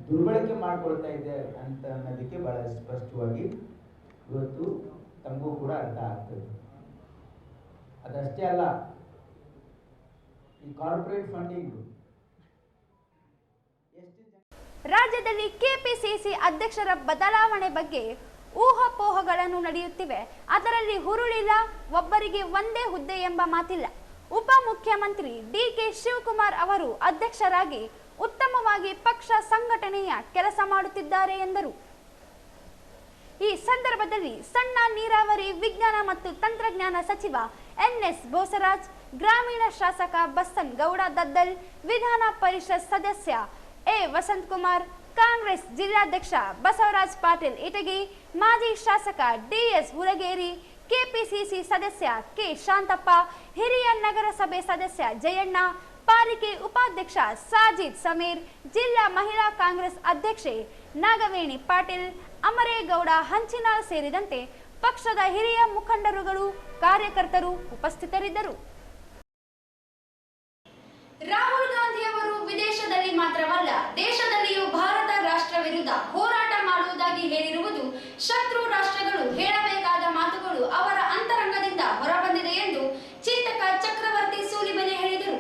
ದುರ್ಬಳಕೆ ಮಾಡ್ಕೊಳ್ತಾ ಇದೆ ಅಂತ ಅನ್ನೋದಕ್ಕೆ ಬಹಳ ಸ್ಪಷ್ಟವಾಗಿ ಇವತ್ತು ತಮಗೂ ಕೂಡ ಅರ್ಥ ಆಗ್ತದೆ. ಅದಷ್ಟೇ ಅಲ್ಲ, ಈ ಕಾರ್ಪೊರೇಟ್ ಫಂಡಿಂಗ್ ರಾಜ್ಯದಲ್ಲಿ ಕೆಪಿಸಿಸಿ ಅಧ್ಯಕ್ಷರ ಬದಲಾವಣೆ ಬಗ್ಗೆ ಊಹಾಪೋಹಗಳನ್ನು ನಡೆಯುತ್ತಿವೆ. ಅದರಲ್ಲಿ ಹುರುಳಿಲ್ಲ, ಒಬ್ಬರಿಗೆ ಒಂದೇ ಹುದ್ದೆ ಎಂಬ ಮಾತಿಲ್ಲ. ಉಪಮುಖ್ಯಮಂತ್ರಿ DK ಶಿವಕುಮಾರ್ ಅವರು ಅಧ್ಯಕ್ಷರಾಗಿ ಉತ್ತಮವಾಗಿ ಪಕ್ಷ ಸಂಘಟನೆಯ ಕೆಲಸ ಮಾಡುತ್ತಿದ್ದಾರೆ ಎಂದರು. ಈ ಸಂದರ್ಭದಲ್ಲಿ ಸಣ್ಣ ನೀರಾವರಿ ವಿಜ್ಞಾನ ಮತ್ತು ತಂತ್ರಜ್ಞಾನ ಸಚಿವ NS ಬೋಸರಾಜ್, ಗ್ರಾಮೀಣ ಶಾಸಕ ಬಸನ್ ಗೌಡ ದದ್ದಲ್, ವಿಧಾನ ಪರಿಷತ್ ಸದಸ್ಯ A ವಸಂತಕುಮಾರ್, ಕಾಂಗ್ರೆಸ್ ಜಿಲ್ಲಾಧ್ಯಕ್ಷ ಬಸವರಾಜ್ ಪಾಟೀಲ್ ಇಟಗಿ, ಮಾಜಿ ಶಾಸಕ DS ಹುಲಗೇರಿ, ಕೆಪಿಸಿಸಿ ಸದಸ್ಯ K ಶಾಂತಪ್ಪ, ಹಿರಿಯ ನಗರಸಭೆ ಸದಸ್ಯ ಜಯಣ್ಣ, ಪಾಲಿಕೆ ಉಪಾಧ್ಯಕ್ಷ ಸಾಜಿದ್ ಸಮೀರ್, ಜಿಲ್ಲಾ ಮಹಿಳಾ ಕಾಂಗ್ರೆಸ್ ಅಧ್ಯಕ್ಷೆ ನಾಗವೇಣಿ ಪಾಟೀಲ್, ಅಮರೇಗೌಡ ಹಂಚಿನಾಳ್ ಸೇರಿದಂತೆ ಪಕ್ಷದ ಹಿರಿಯ ಮುಖಂಡರುಗಳು, ಕಾರ್ಯಕರ್ತರು ಉಪಸ್ಥಿತರಿದ್ದರು. ರಾಹುಲ್ ಗಾಂಧಿ ಅವರು ವಿದೇಶದಲ್ಲಿ ಮಾತ್ರವಲ್ಲ, ದೇಶದಲ್ಲಿಯೂ ಭಾರತ ರಾಷ್ಟ್ರ ವಿರುದ್ಧ ಹೋರಾಟ ಮಾಡುವುದಾಗಿ ಹೇಳಿರುವುದು ಶತ್ರು ರಾಷ್ಟ್ರಗಳು ಹೇಳಬೇಕಾದ ಮಾತುಗಳು ಅವರ ಅಂತರಂಗದಿಂದ ಹೊರಬಂದಿದೆ ಎಂದು ಚಿಂತಕ ಚಕ್ರವರ್ತಿ ಸೂಲಿಬೆಲೆ ಹೇಳಿದರು.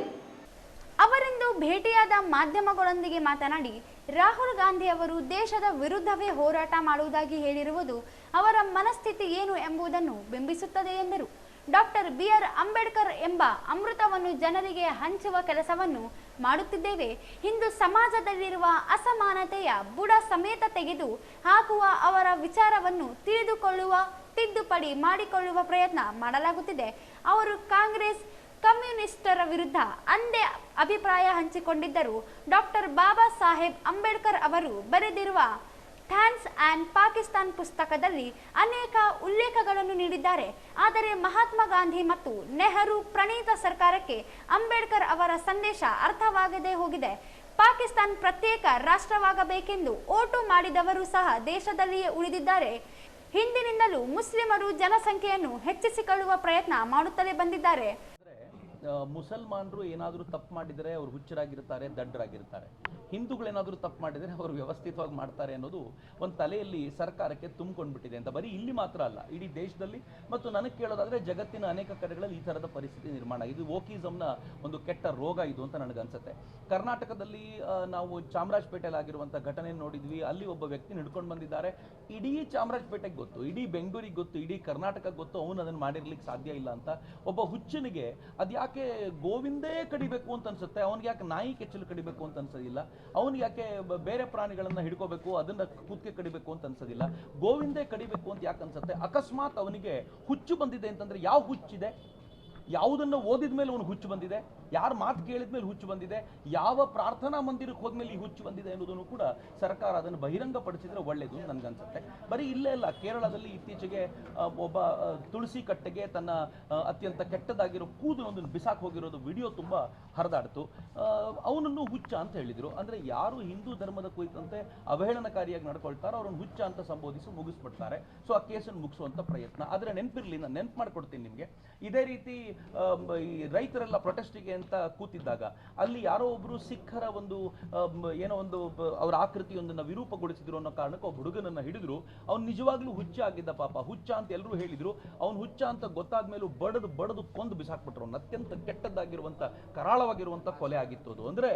ಅವರಿಂದು ಭೇಟಿಯಾದ ಮಾಧ್ಯಮಗಳೊಂದಿಗೆ ಮಾತನಾಡಿ, ರಾಹುಲ್ ಗಾಂಧಿ ಅವರು ದೇಶದ ವಿರುದ್ಧವೇ ಹೋರಾಟ ಮಾಡುವುದಾಗಿ ಹೇಳಿರುವುದು ಅವರ ಮನಸ್ಥಿತಿ ಏನು ಎಂಬುದನ್ನು ಬಿಂಬಿಸುತ್ತದೆ ಎಂದರು. ಡಾಕ್ಟರ್ BR ಅಂಬೇಡ್ಕರ್ ಎಂಬ ಅಮೃತವನ್ನು ಜನರಿಗೆ ಹಂಚುವ ಕೆಲಸವನ್ನು ಮಾಡುತ್ತಿದ್ದೇವೆ. ಹಿಂದೂ ಸಮಾಜದಲ್ಲಿರುವ ಅಸಮಾನತೆಯ ಬುಡ ಸಮೇತ ತೆಗೆದು ಹಾಕುವ ಅವರ ವಿಚಾರವನ್ನು ತಿಳಿದುಕೊಳ್ಳುವ, ತಿದ್ದುಪಡಿ ಮಾಡಿಕೊಳ್ಳುವ ಪ್ರಯತ್ನ ಮಾಡಲಾಗುತ್ತಿದೆ. ಅವರು ಕಾಂಗ್ರೆಸ್, ಕಮ್ಯುನಿಸ್ಟರ ವಿರುದ್ಧ ಅಂದೇ ಅಭಿಪ್ರಾಯ ಹಂಚಿಕೊಂಡಿದ್ದರು. ಡಾಕ್ಟರ್ ಬಾಬಾ ಸಾಹೇಬ್ ಅಂಬೇಡ್ಕರ್ ಅವರು ಬರೆದಿರುವ ಥ್ಯಾನ್ಸ್ ಆ್ಯಂಡ್ ಪಾಕಿಸ್ತಾನ್ ಪುಸ್ತಕದಲ್ಲಿ ಅನೇಕ ಉಲ್ಲೇಖಗಳನ್ನು ನೀಡಿದ್ದಾರೆ. ಆದರೆ ಮಹಾತ್ಮ ಗಾಂಧಿ ಮತ್ತು ನೆಹರು ಪ್ರಣೀತ ಸರ್ಕಾರಕ್ಕೆ ಅಂಬೇಡ್ಕರ್ ಅವರ ಸಂದೇಶ ಅರ್ಥವಾಗದೇ ಹೋಗಿದೆ. ಪಾಕಿಸ್ತಾನ್ ಪ್ರತ್ಯೇಕ ರಾಷ್ಟ್ರವಾಗಬೇಕೆಂದು ಓಟು ಮಾಡಿದವರು ಸಹ ದೇಶದಲ್ಲಿಯೇ ಉಳಿದಿದ್ದಾರೆ. ಹಿಂದಿನಿಂದಲೂ ಮುಸ್ಲಿಮರು ಜನಸಂಖ್ಯೆಯನ್ನು ಹೆಚ್ಚಿಸಿಕೊಳ್ಳುವ ಪ್ರಯತ್ನ ಮಾಡುತ್ತಲೇ ಬಂದಿದ್ದಾರೆ. ಮುಸಲ್ಮಾನರು ಏನಾದರೂ ತಪ್ಪು ಮಾಡಿದರೆ ಅವರು ಹುಚ್ಚರಾಗಿರ್ತಾರೆ, ದಡ್ಡರಾಗಿರ್ತಾರೆ. ಹಿಂದೂಗಳೇನಾದರೂ ತಪ್ಪು ಮಾಡಿದರೆ ಅವರು ವ್ಯವಸ್ಥಿತವಾಗಿ ಮಾಡ್ತಾರೆ ಅನ್ನೋದು ಒಂದು ತಲೆಯಲ್ಲಿ ಸರ್ಕಾರಕ್ಕೆ ತುಂಬಿಕೊಂಡ್ಬಿಟ್ಟಿದೆ ಅಂತ. ಬರೀ ಇಲ್ಲಿ ಮಾತ್ರ ಅಲ್ಲ, ಇಡೀ ದೇಶದಲ್ಲಿ ಮತ್ತು ನನಗೆ ಕೇಳೋದಾದರೆ ಜಗತ್ತಿನ ಅನೇಕ ಕಡೆಗಳಲ್ಲಿ ಈ ಥರದ ಪರಿಸ್ಥಿತಿ ನಿರ್ಮಾಣ ಆಗಿದೆ. ಇದು ವೋಕಿಸಮ್ನ ಒಂದು ಕೆಟ್ಟ ರೋಗ ಇದು ಅಂತ ನನಗನ್ಸುತ್ತೆ. ಕರ್ನಾಟಕದಲ್ಲಿ ನಾವು ಚಾಮರಾಜಪೇಟೆಯಲ್ಲಿ ಆಗಿರುವಂಥ ಘಟನೆ ನೋಡಿದ್ವಿ. ಅಲ್ಲಿ ಒಬ್ಬ ವ್ಯಕ್ತಿ ಹಿಡ್ಕೊಂಡು ಬಂದಿದ್ದಾರೆ. ಇಡೀ ಚಾಮರಾಜಪೇಟೆಗೆ ಗೊತ್ತು, ಇಡೀ ಬೆಂಗಳೂರಿಗೆ ಗೊತ್ತು, ಇಡೀ ಕರ್ನಾಟಕಕ್ಕೆ ಗೊತ್ತು ಅವನು ಅದನ್ನು ಮಾಡಿರ್ಲಿಕ್ಕೆ ಸಾಧ್ಯ ಇಲ್ಲ ಅಂತ. ಒಬ್ಬ ಹುಚ್ಚನಿಗೆ ಅದು ಯಾಕೆ ಗೋವಿಂದೇ ಕಡಿಬೇಕು ಅಂತ ಅನ್ಸುತ್ತೆ, ಅವನಿಗೆ ಯಾಕೆ ನಾಯಿ ಕೆಚ್ಚಲು ಕಡಿಬೇಕು ಅಂತ ಅನ್ಸೋದಿಲ್ಲ, ಅವನಿಗೆ ಯಾಕೆ ಬೇರೆ ಪ್ರಾಣಿಗಳನ್ನ ಹಿಡ್ಕೋಬೇಕು ಅದನ್ನ ಕೂತ್ಕೆ ಕಡಿಬೇಕು ಅಂತ ಅನ್ಸೋದಿಲ್ಲ, ಗೋವಿಂದೇ ಕಡಿಬೇಕು ಅಂತ ಯಾಕೆ ಅನ್ಸುತ್ತೆ. ಅಕಸ್ಮಾತ್ ಅವನಿಗೆ ಹುಚ್ಚು ಬಂದಿದೆ ಅಂತಂದ್ರೆ ಯಾವ ಹುಚ್ಚಿದೆ, ಯಾವುದನ್ನು ಓದಿದ ಮೇಲೆ ಅವನು ಹುಚ್ಚು ಬಂದಿದೆ, ಯಾರು ಮಾತು ಕೇಳಿದ್ಮೇಲೆ ಹುಚ್ಚು ಬಂದಿದೆ, ಯಾವ ಪ್ರಾರ್ಥನಾ ಮಂದಿರಕ್ಕೆ ಹೋದ್ಮೇಲೆ ಈ ಹುಚ್ಚು ಬಂದಿದೆ ಅನ್ನೋದನ್ನು ಕೂಡ ಸರ್ಕಾರ ಅದನ್ನು ಬಹಿರಂಗಪಡಿಸಿದ್ರೆ ಒಳ್ಳೆಯದು ನನಗನ್ಸುತ್ತೆ. ಬರೀ ಇಲ್ಲೇ ಅಲ್ಲ, ಕೇರಳದಲ್ಲಿ ಇತ್ತೀಚೆಗೆ ಒಬ್ಬ ತುಳಸಿ ಕಟ್ಟೆಗೆ ತನ್ನ ಅತ್ಯಂತ ಕೆಟ್ಟದಾಗಿರೋ ಕೂದಲೊಂದನ್ನು ಬಿಸಾಕ್ ಹೋಗಿರೋದು ವಿಡಿಯೋ ತುಂಬ ಹರಿದಾಡ್ತು. ಅವನನ್ನು ಹುಚ್ಚ ಅಂತ ಹೇಳಿದರು. ಅಂದರೆ ಯಾರು ಹಿಂದೂ ಧರ್ಮದ ಕುರಿತಂತೆ ಅವಹೇಳನಕಾರಿಯಾಗಿ ನಡ್ಕೊಳ್ತಾರೋ ಅವ್ರನ್ನ ಹುಚ್ಚ ಅಂತ ಸಂಬೋಧಿಸಿ ಮುಗಿಸ್ಬಿಡ್ತಾರೆ. ಸೊ ಆ ಕೇಸನ್ನು ಮುಗಿಸುವಂಥ ಪ್ರಯತ್ನ. ಆದರೆ ನೆನಪಿರಲಿ, ನಾನು ನೆನಪು ಮಾಡ್ಕೊಡ್ತೀನಿ ನಿಮಗೆ. ಇದೇ ರೀತಿ ಈ ರೈತರೆಲ್ಲ ಪ್ರೊಟೆಸ್ಟಿಗೆ ಅಂತ ಕೂತಿದ್ದಾಗ ಅಲ್ಲಿ ಯಾರೋ ಒಬ್ಬರು ಸಿಖ್ಖರ ಒಂದು ಏನೋ ಒಂದು ಅವರ ಆಕೃತಿಯೊಂದನ್ನು ವಿರೂಪಗೊಳಿಸಿದ್ರು ಅನ್ನೋ ಕಾರಣಕ್ಕೆ ಒಬ್ಬ ಹುಡುಗನನ್ನು ಹಿಡಿದ್ರು. ಅವ್ನು ನಿಜವಾಗ್ಲೂ ಹುಚ್ಚ ಆಗಿದ್ದ, ಪಾಪ ಹುಚ್ಚ ಅಂತ ಎಲ್ಲರೂ ಹೇಳಿದ್ರು. ಅವ್ನು ಹುಚ್ಚ ಅಂತ ಗೊತ್ತಾದ ಮೇಲೂ ಬಡದು ಕೊಂದು ಬಿಸಾಕ್ಬಿಟ್ರು. ಅವ್ನು ಅತ್ಯಂತ ಕೆಟ್ಟದ್ದಾಗಿರುವಂಥ ಕರಾಳವಾಗಿರುವಂಥ ಕೊಲೆ ಆಗಿತ್ತು ಅದು. ಅಂದರೆ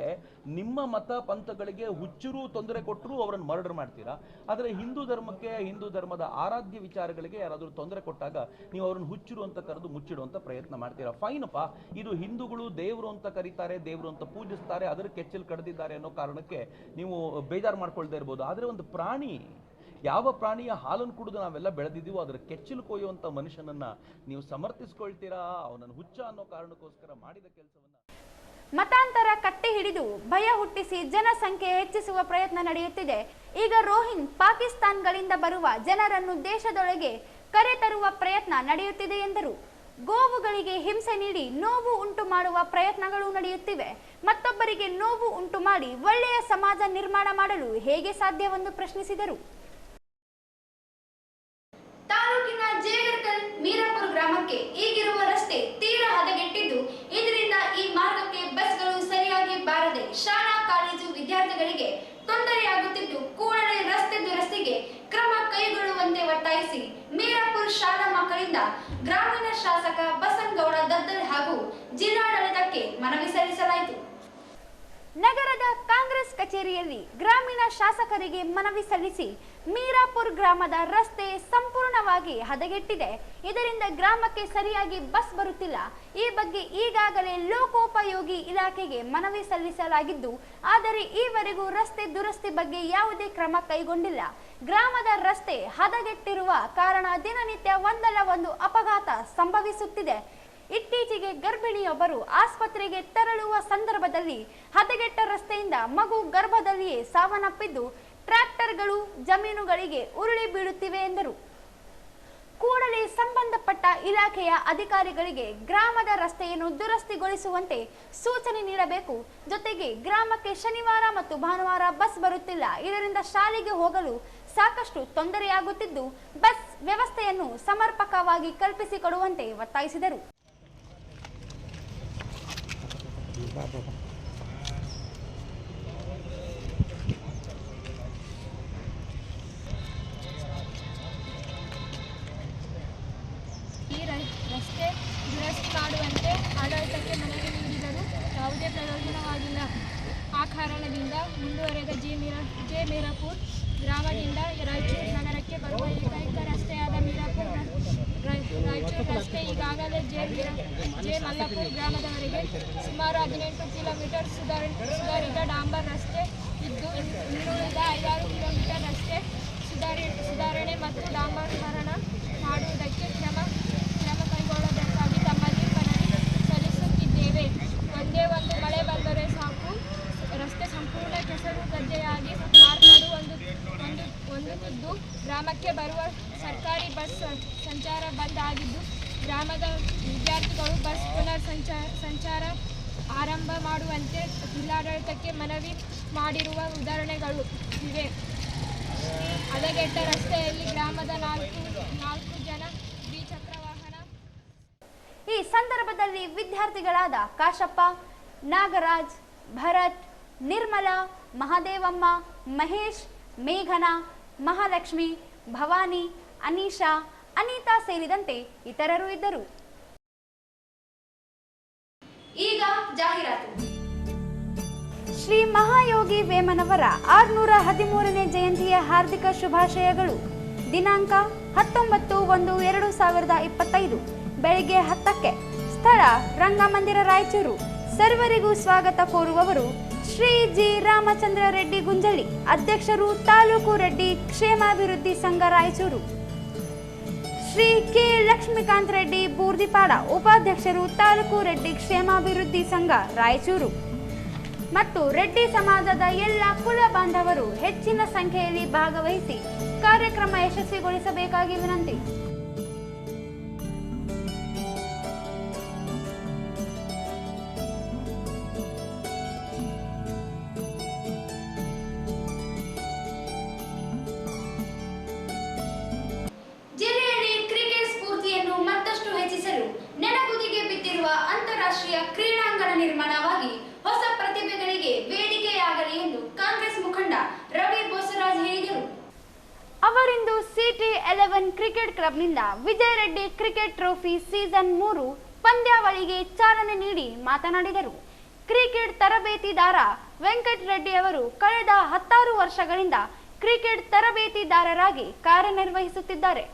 ನಿಮ್ಮ ಮತ ಪಂಥಗಳಿಗೆ ಹುಚ್ಚರು ತೊಂದರೆ ಕೊಟ್ಟರು ಅವರನ್ನು ಮರ್ಡರ್ ಮಾಡ್ತೀರಾ, ಆದರೆ ಹಿಂದೂ ಧರ್ಮಕ್ಕೆ, ಹಿಂದೂ ಧರ್ಮದ ಆರಾಧ್ಯ ವಿಚಾರಗಳಿಗೆ ಯಾರಾದರೂ ತೊಂದರೆ ಕೊಟ್ಟಾಗ ನೀವು ಅವ್ರನ್ನ ಹುಚ್ಚರು ಅಂತ ಕರೆದು ಮುಚ್ಚಿಡುವಂಥ ಪ್ರಯತ್ನ ಮಾಡ್ತೀರಾ. ಫೈನಪ್ಪ, ಇದು ಹಿಂದೂಗಳು ದೇವರು ಅಂತ ಕರೀತಾರೆ, ದೇವರು ಅಂತ ಪೂಜಿಸ್ತಾರೆ, ಅದರ ಕೆಚ್ಚಲು ಕಡ್ದಿದ್ದಾರೆ ಅನ್ನೋ ಕಾರಣಕ್ಕೆ ನೀವು ಬೇಜಾರು ಮಾಡ್ಕೊಳ್ದೇ ಇರ್ಬೋದು. ಆದರೆ ಒಂದು ಪ್ರಾಣಿ, ಯಾವ ಪ್ರಾಣಿಯ ಹಾಲನ್ನು ಕುಡಿದು ನಾವೆಲ್ಲ ಬೆಳೆದಿದ್ದೀವೋ ಅದರ ಕೆಚ್ಚಲು ಕೊಯ್ಯುವಂಥ ಮನುಷ್ಯನನ್ನು ನೀವು ಸಮರ್ಥಿಸ್ಕೊಳ್ತೀರಾ? ಅವನನ್ನು ಹುಚ್ಚ ಅನ್ನೋ ಕಾರಣಕ್ಕೋಸ್ಕರ ಮಾಡಿದ ಕೆಲಸವನ್ನು ಮತಾಂತರ ಕಟ್ಟಿ ಹಿಡಿದು ಭಯ ಹುಟ್ಟಿಸಿ ಜನಸಂಖ್ಯೆ ಹೆಚ್ಚಿಸುವ ಪ್ರಯತ್ನ ನಡೆಯುತ್ತಿದೆ. ಈಗ ರೋಹಿಂಗ್ ಪಾಕಿಸ್ತಾನ್ಗಳಿಂದ ಬರುವ ಜನರನ್ನು ದೇಶದೊಳಗೆ ಕರೆತರುವ ಪ್ರಯತ್ನ ನಡೆಯುತ್ತಿದೆ ಎಂದರು. ಗೋವುಗಳಿಗೆ ಹಿಂಸೆ ನೀಡಿ ನೋವು ಉಂಟು ಮಾಡುವ ಪ್ರಯತ್ನಗಳು ನಡೆಯುತ್ತಿವೆ. ಮತ್ತೊಬ್ಬರಿಗೆ ನೋವು ಉಂಟು ಮಾಡಿ ಒಳ್ಳೆಯ ಸಮಾಜ ನಿರ್ಮಾಣ ಮಾಡಲು ಹೇಗೆ ಸಾಧ್ಯವೆಂದು ಪ್ರಶ್ನಿಸಿದರು. ತಾಲೂಕಿನ ಜೇಗರ್ಕಲ್ ಮೀರಾಪುರ ಗ್ರಾಮಕ್ಕೆ ಈಗಿರುವ ರಸ್ತೆ ತೀರಾ ಹದಗೆಟ್ಟಿದ್ದು, ಇದರಿಂದ ಈ ಮಾರ್ಗಕ್ಕೆ ಬಸ್ಗಳು ಸರಿಯಾಗಿ ಬಾರದೆ ಶಾಲಾ ಕಾಲೇಜು ವಿದ್ಯಾರ್ಥಿಗಳಿಗೆ ತೊಂದರೆಯಾಗುತ್ತಿದ್ದು, ಕೂಡಲೇ ರಸ್ತೆ ದುರಸ್ತಿಗೆ ಕ್ರಮ ಕೈಗೊಳ್ಳುವಂತೆ ಒತ್ತಾಯಿಸಿ ಮೀರಾಪುರ ಶಾಲಾ ಮಕ್ಕಳಿಂದ ಗ್ರಾಮೀಣ ಶಾಸಕ ಬಸನಗೌಡ ದದ್ದಲ್ ಹಾಗೂ ಜಿಲ್ಲಾಡಳಿತಕ್ಕೆ ಮನವಿ ಸಲ್ಲಿಸಲಾಯಿತು. ನಗರದ ಕಾಂಗ್ರೆಸ್ ಕಚೇರಿಯಲ್ಲಿ ಗ್ರಾಮೀಣ ಶಾಸಕರಿಗೆ ಮನವಿ ಸಲ್ಲಿಸಿ ಮೀರಾಪುರ ಗ್ರಾಮದ ರಸ್ತೆ ಸಂಪೂರ್ಣವಾಗಿ ಹದಗೆಟ್ಟಿದೆ. ಇದರಿಂದ ಗ್ರಾಮಕ್ಕೆ ಸರಿಯಾಗಿ ಬಸ್ ಬರುತ್ತಿಲ್ಲ. ಈ ಬಗ್ಗೆ ಈಗಾಗಲೇ ಲೋಕೋಪಯೋಗಿ ಇಲಾಖೆಗೆ ಮನವಿ ಸಲ್ಲಿಸಲಾಗಿದ್ದು, ಆದರೆ ಈವರೆಗೂ ರಸ್ತೆ ದುರಸ್ತಿ ಬಗ್ಗೆ ಯಾವುದೇ ಕ್ರಮ ಕೈಗೊಂಡಿಲ್ಲ. ಗ್ರಾಮದ ರಸ್ತೆ ಹದಗೆಟ್ಟಿರುವ ಕಾರಣ ದಿನನಿತ್ಯ ಒಂದಲ್ಲ ಒಂದು ಅಪಘಾತ ಸಂಭವಿಸುತ್ತಿದೆ. ಇತ್ತೀಚೆಗೆ ಗರ್ಭಿಣಿಯೊಬ್ಬರು ಆಸ್ಪತ್ರೆಗೆ ತೆರಳುವ ಸಂದರ್ಭದಲ್ಲಿ ಹದಗೆಟ್ಟ ರಸ್ತೆಯಿಂದ ಮಗು ಗರ್ಭದಲ್ಲಿಯೇ ಸಾವನ್ನಪ್ಪಿದ್ದು, ಟ್ರ್ಯಾಕ್ಟರ್ಗಳು ಜಮೀನುಗಳಿಗೆ ಉರುಳಿ ಬೀಳುತ್ತಿವೆ ಎಂದರು. ಕೂಡಲೇ ಸಂಬಂಧಪಟ್ಟ ಇಲಾಖೆಯ ಅಧಿಕಾರಿಗಳಿಗೆ ಗ್ರಾಮದ ರಸ್ತೆಯನ್ನು ದುರಸ್ತಿಗೊಳಿಸುವಂತೆ ಸೂಚನೆ ನೀಡಬೇಕು. ಜೊತೆಗೆ ಗ್ರಾಮಕ್ಕೆ ಶನಿವಾರ ಮತ್ತು ಭಾನುವಾರ ಬಸ್ ಬರುತ್ತಿಲ್ಲ. ಇದರಿಂದ ಶಾಲೆಗೆ ಹೋಗಲು ಸಾಕಷ್ಟು ತೊಂದರೆಯಾಗುತ್ತಿದ್ದು, ಬಸ್ ವ್ಯವಸ್ಥೆಯನ್ನು ಸಮರ್ಪಕವಾಗಿ ಕಲ್ಪಿಸಿಕೊಡುವಂತೆ ಒತ್ತಾಯಿಸಿದರು. ಈ ರಸ್ತೆ ದುರಸ್ತಿ ಮಾಡುವಂತೆ ಆಡಳಿತಕ್ಕೆ ಮನವಿ ನೀಡಿದರೂ ಯಾವುದೇ ಪ್ರಯೋಜನವಾಗಿಲ್ಲ. ಆ ಕಾರಣದಿಂದ ಮುಂದುವರೆದ ಜೆ ಮೀರಾಪುರ ಗ್ರಾಮದಿಂದ ರಾಯಚೂರು ನಗರಕ್ಕೆ ಬರುವ ಏಕೈಕ ರಸ್ತೆಯಾದ ಮೀರಾಪುರ ರಾಯಚೂರು ರಸ್ತೆ ಈಗಾಗಲೇ ಜೆ ಮಲ್ಲಾಪುರ ಗ್ರಾಮದವರೆಗೆ ಸುಮಾರು 18 ಕಿಲೋಮೀಟರ್ ಸುಧಾರಿತ ಡಾಂಬರ್ ರಸ್ತೆ ಇದ್ದು, ಇನ್ನುಳಿದ 5-6 ಕಿಲೋಮೀಟರ್ ರಸ್ತೆ ಸುಧಾರಣೆ ಮತ್ತು ಡಾಂಬರೀಕರಣ ಮಾಡುವುದಕ್ಕೆ ಕ್ರಮ ಕೈಗೊಳ್ಳಬೇಕಾಗಿ ತಮ್ಮಲ್ಲಿ ಮನವಿ ಸಲ್ಲಿಸುತ್ತಿದ್ದೇವೆ. ಒಂದೇ ಒಂದು ಮಳೆ ಬಂದರೆ ಸಾಕು, ರಸ್ತೆ ಸಂಪೂರ್ಣ ಕೆಸರು ಗದ್ದೆಯಾಗಿ ಮಾರ್ಪಾಡು ಹೊಂದುತ್ತಿದ್ದು, ಗ್ರಾಮಕ್ಕೆ ಬರುವ ಸರ್ಕಾರಿ ಬಸ್ ಸಂಚಾರ ಬಂದ್ ಆಗಿದ್ದು, ಗ್ರಾಮದ ವಿದ್ಯಾರ್ಥಿಗಳು ಬಸ್ ಪುನರ್ ಸಂಚಾರ ಆರಂಭ ಮಾಡುವಂತೆ ಜಿಲ್ಲಾಡಳಿತಕ್ಕೆ ಮನವಿ ಮಾಡಿರುವ ಉದಾಹರಣೆಗಳು ಇವೆ. ಹದಗೆಟ್ಟ ರಸ್ತೆಯಲ್ಲಿ ಗ್ರಾಮದ ನಾಲ್ಕು ಜನ ದ್ವಿಚಕ್ರ ವಾಹನ. ಈ ಸಂದರ್ಭದಲ್ಲಿ ವಿದ್ಯಾರ್ಥಿಗಳಾದ ಕಾಶಪ್ಪ, ನಾಗರಾಜ್, ಭರತ್, ನಿರ್ಮಲಾ, ಮಹಾದೇವಮ್ಮ, ಮಹೇಶ್, ಮೇಘನಾ, ಮಹಾಲಕ್ಷ್ಮಿ, ಭವಾನಿ, ಅನೀಶಾ, ಅನಿತಾ ಸೇರಿದಂತೆ ಇತರರು ಇದ್ದರು. ಈಗ ಜಾಹೀರಾತು. ಶ್ರೀ ಮಹಾಯೋಗಿ ವೇಮನವರ 613ನೇ ಜಯಂತಿಯ ಹಾರ್ದಿಕ ಶುಭಾಶಯಗಳು. ದಿನಾಂಕ 19/1/2025 ಬೆಳಿಗ್ಗೆ 10ಕ್ಕೆ. ಸ್ಥಳ ರಂಗಮಂದಿರ ರಾಯಚೂರು. ಸರ್ವರಿಗೂ ಸ್ವಾಗತ ಕೋರುವವರು ಶ್ರೀ ಜಿ ರಾಮಚಂದ್ರ ರೆಡ್ಡಿ ಗುಂಜಳ್ಳಿ, ಅಧ್ಯಕ್ಷರು ತಾಲೂಕು ರೆಡ್ಡಿ ಕ್ಷೇಮಾಭಿವೃದ್ಧಿ ಸಂಘ ರಾಯಚೂರು. ಶ್ರೀ ಕೆ ಲಕ್ಷ್ಮೀಕಾಂತ್ ರೆಡ್ಡಿ ಬೂರ್ದಿಪಾಡ, ಉಪಾಧ್ಯಕ್ಷರು ತಾಲೂಕು ರೆಡ್ಡಿ ಕ್ಷೇಮಾಭಿವೃದ್ಧಿ ಸಂಘ ರಾಯಚೂರು ಮತ್ತು ರೆಡ್ಡಿ ಸಮಾಜದ ಎಲ್ಲ ಕುಲ ಬಾಂಧವರು ಹೆಚ್ಚಿನ ಸಂಖ್ಯೆಯಲ್ಲಿ ಭಾಗವಹಿಸಿ ಕಾರ್ಯಕ್ರಮ ಯಶಸ್ವಿಗೊಳಿಸಬೇಕಾಗಿ ವಿನಂತಿ. ಜಿಲ್ಲೆಯಲ್ಲಿ ಕ್ರಿಕೆಟ್ ಸ್ಫೂರ್ತಿಯನ್ನು ಮತ್ತಷ್ಟು ಹೆಚ್ಚಿಸಲು ನೆನಗುದಿಗೆ ಬಿದ್ದಿರುವ ಅಂತಾರಾಷ್ಟ್ರೀಯ ಕ್ರೀಡಾಂಗಣ ನಿರ್ಮಾಣವಾಗಿ ಹೊಸ ಪ್ರತಿಭೆಗಳಿಗೆ ವೇದಿಕೆಯಾಗಲಿ ಎಂದು ಕಾಂಗ್ರೆಸ್ ಮುಖಂಡ ರವಿ ಬೋಸರಾಜ್ ಹೇಳಿದರು. ಅವರಿಂದು CT11 ಕ್ರಿಕೆಟ್ ಕ್ಲಬ್ನಿಂದ Vijay Reddy cricket trophy season 3 ಪಂದ್ಯಾವಳಿಗೆ ಚಾಲನೆ ನೀಡಿ ಮಾತನಾಡಿದರು. ಕ್ರಿಕೆಟ್ ತರಬೇತಿದಾರ ವೆಂಕಟ್ ರೆಡ್ಡಿ ಅವರು ಕಳೆದ 16 ವರ್ಷಗಳಿಂದ ಕ್ರಿಕೆಟ್ ತರಬೇತಿದಾರರಾಗಿ ಕಾರ್ಯನಿರ್ವಹಿಸುತ್ತಿದ್ದಾರೆ.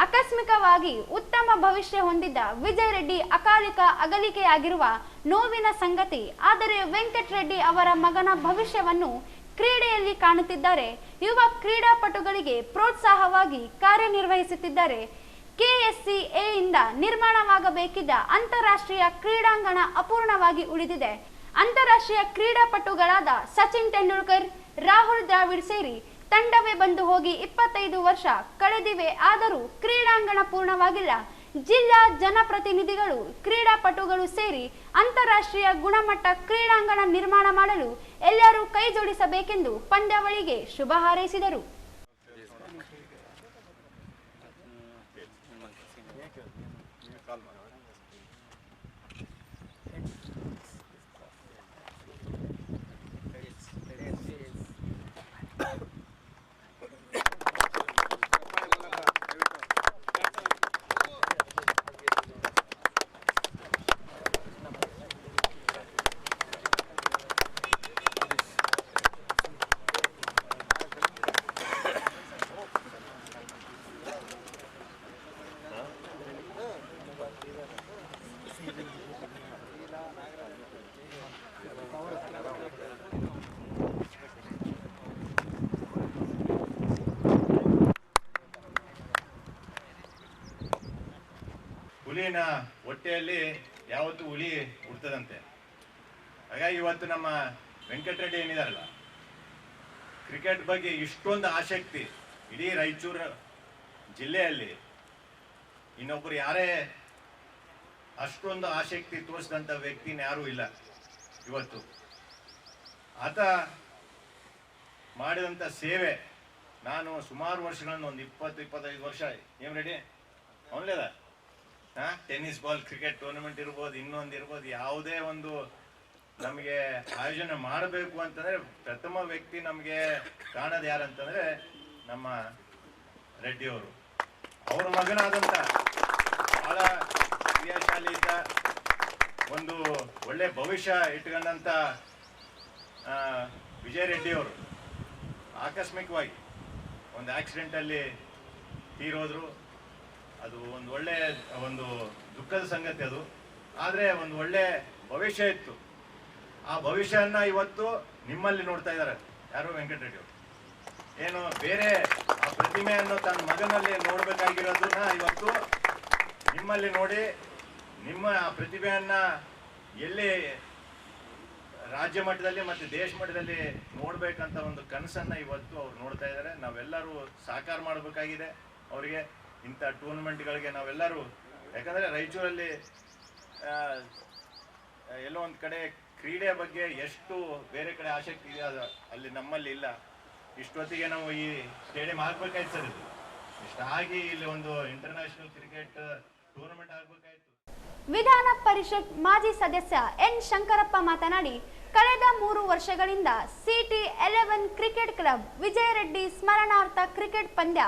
ಆಕಸ್ಮಿಕವಾಗಿ ಉತ್ತಮ ಭವಿಷ್ಯ ಹೊಂದಿದ್ದ ವಿಜಯ್ ರೆಡ್ಡಿ ಅಕಾಲಿಕ ಅಗಲಿಕೆಯಾಗಿರುವ ನೋವಿನ ಸಂಗತಿ. ಆದರೆ ವೆಂಕಟ್ ರೆಡ್ಡಿ ಅವರ ಮಗನ ಭವಿಷ್ಯವನ್ನು ಕ್ರೀಡೆಯಲ್ಲಿ ಕಾಣುತ್ತಿದ್ದಾರೆ. ಯುವ ಕ್ರೀಡಾಪಟುಗಳಿಗೆ ಪ್ರೋತ್ಸಾಹವಾಗಿ ಕಾರ್ಯನಿರ್ವಹಿಸುತ್ತಿದ್ದಾರೆ. KSCA ಇಂದ ನಿರ್ಮಾಣವಾಗಬೇಕಿದ್ದ ಅಂತಾರಾಷ್ಟ್ರೀಯ ಕ್ರೀಡಾಂಗಣ ಅಪೂರ್ಣವಾಗಿ ಉಳಿದಿದೆ. ಅಂತಾರಾಷ್ಟ್ರೀಯ ಕ್ರೀಡಾಪಟುಗಳಾದ ಸಚಿನ್ ತೆಂಡೂಲ್ಕರ್, ರಾಹುಲ್ ದ್ರಾವಿಡ್ ಸೇರಿ ತಂಡವೇ ಬಂದು ಹೋಗಿ 25 ವರ್ಷ ಕಳೆದಿವೆ. ಆದರೂ ಕ್ರೀಡಾಂಗಣ ಪೂರ್ಣವಾಗಿಲ್ಲ. ಜಿಲ್ಲಾ ಜನಪ್ರತಿನಿಧಿಗಳು, ಕ್ರೀಡಾಪಟುಗಳು ಸೇರಿ ಅಂತಾರಾಷ್ಟ್ರೀಯ ಗುಣಮಟ್ಟ ಕ್ರೀಡಾಂಗಣ ನಿರ್ಮಾಣ ಮಾಡಲು ಎಲ್ಲರೂ ಕೈ ಜೋಡಿಸಬೇಕೆಂದು ಪಂದ್ಯಾವಳಿಗೆ ಶುಭ ಹಾರೈಸಿದರು. ಹುಲಿನ ಹೊಟ್ಟೆಯಲ್ಲಿ ಯಾವತ್ತೂ ಹುಲಿ ಹುಡ್ತದಂತೆ. ಹಾಗಾಗಿ ಇವತ್ತು ನಮ್ಮ ವೆಂಕಟರೆಡ್ಡಿ ಏನಿದಾರಲ್ಲ, ಕ್ರಿಕೆಟ್ ಬಗ್ಗೆ ಇಷ್ಟೊಂದು ಆಸಕ್ತಿ ಇಡೀ ರಾಯಚೂರು ಜಿಲ್ಲೆಯಲ್ಲಿ ಇನ್ನೊಬ್ಬರು ಯಾರೇ ಅಷ್ಟೊಂದು ಆಸಕ್ತಿ ತೋರಿಸಿದಂಥ ವ್ಯಕ್ತಿನ ಯಾರೂ ಇಲ್ಲ. ಇವತ್ತು ಆತ ಮಾಡಿದಂಥ ಸೇವೆ ನಾನು ಸುಮಾರು ವರ್ಷಗಳನ್ನು ಒಂದು 20-25 ವರ್ಷ ಏನ್ ರೆಡಿ ಅವನ್ಲೇದ ಟೆನ್ನಿಸ್ ಬಾಲ್ ಕ್ರಿಕೆಟ್ ಟೂರ್ನಮೆಂಟ್ ಇರ್ಬೋದು, ಇನ್ನೊಂದು ಇರ್ಬೋದು, ಯಾವುದೇ ಒಂದು ನಮಗೆ ಆಯೋಜನೆ ಮಾಡಬೇಕು ಅಂತಂದ್ರೆ ಪ್ರಥಮ ವ್ಯಕ್ತಿ ನಮಗೆ ಕಾಣೋದು ಯಾರಂತಂದ್ರೆ ನಮ್ಮ ರೆಡ್ಡಿಯವರು. ಅವ್ರ ಮಗನಾದಂಥ ಬಹಳ ಕ್ರಿಯಾಶಾಲಿ ಇದ್ದ, ಒಂದು ಒಳ್ಳೆ ಭವಿಷ್ಯ ಇಟ್ಕೊಂಡಂತ ವಿಜಯ್ ರೆಡ್ಡಿಯವರು ಆಕಸ್ಮಿಕವಾಗಿ ಒಂದು ಆಕ್ಸಿಡೆಂಟಲ್ಲಿ ತೀರೋದ್ರು. ಅದು ಒಂದು ದುಃಖದ ಸಂಗತಿ ಅದು. ಆದರೆ ಒಂದು ಒಳ್ಳೆ ಭವಿಷ್ಯ ಇತ್ತು. ಆ ಭವಿಷ್ಯನ ಇವತ್ತು ನಿಮ್ಮಲ್ಲಿ ನೋಡ್ತಾ ಇದ್ದಾರೆ. ಯಾರು ವೆಂಕಟರೆಡ್ಡಿ ಅವರು ಏನು ಬೇರೆ ಆ ಪ್ರತಿಮೆಯನ್ನು ತನ್ನ ಮಗನಲ್ಲಿ ನೋಡ್ಬೇಕಾಗಿರೋದನ್ನ ಇವತ್ತು ನಿಮ್ಮಲ್ಲಿ ನೋಡಿ, ನಿಮ್ಮ ಆ ಪ್ರತಿಭೆಯನ್ನ ಎಲ್ಲಿ ರಾಜ್ಯ ಮಟ್ಟದಲ್ಲಿ ಮತ್ತು ದೇಶ ಮಟ್ಟದಲ್ಲಿ ನೋಡ್ಬೇಕಂತ ಒಂದು ಕನಸನ್ನ ಇವತ್ತು ಅವ್ರು ನೋಡ್ತಾ ಇದ್ದಾರೆ. ನಾವೆಲ್ಲರೂ ಸಹಕಾರ ಮಾಡಬೇಕಾಗಿದೆ ಅವರಿಗೆ. ಇಂಥ ಟೂರ್ನಮೆಂಟ್ಗಳಿಗೆ ನಾವೆಲ್ಲರೂ, ಯಾಕಂದರೆ ರಾಯಚೂರಲ್ಲಿ ಎಲ್ಲೋ ಒಂದು ಕಡೆ ಕ್ರೀಡೆ ಬಗ್ಗೆ ಎಷ್ಟು ಬೇರೆ ಕಡೆ ಆಸಕ್ತಿ ಇದೆ, ಅದು ಅಲ್ಲಿ ನಮ್ಮಲ್ಲಿ ಇಲ್ಲ. ಇಷ್ಟೊತ್ತಿಗೆ ನಾವು ಈ ಸ್ಟೇಡಿಯಂ ಆಗ್ಬೇಕಾಯ್ತು ಸರ್, ಇದು ಇಷ್ಟಾಗಿ ಇಲ್ಲಿ ಒಂದು ಇಂಟರ್ನ್ಯಾಷನಲ್ ಕ್ರಿಕೆಟ್ ಟೂರ್ನಮೆಂಟ್ ಆಗ್ಬೇಕಾಯ್ತು. ವಿಧಾನ ಪರಿಷತ್ ಮಾಜಿ ಸದಸ್ಯ ಎನ್ ಶಂಕರಪ್ಪ ಮಾತನಾಡಿ, ಕಳೆದ 3 ವರ್ಷಗಳಿಂದ CT11 cricket club Vijay Reddy ಸ್ಮರಣಾರ್ಥ ಕ್ರಿಕೆಟ್ ಪಂದ್ಯ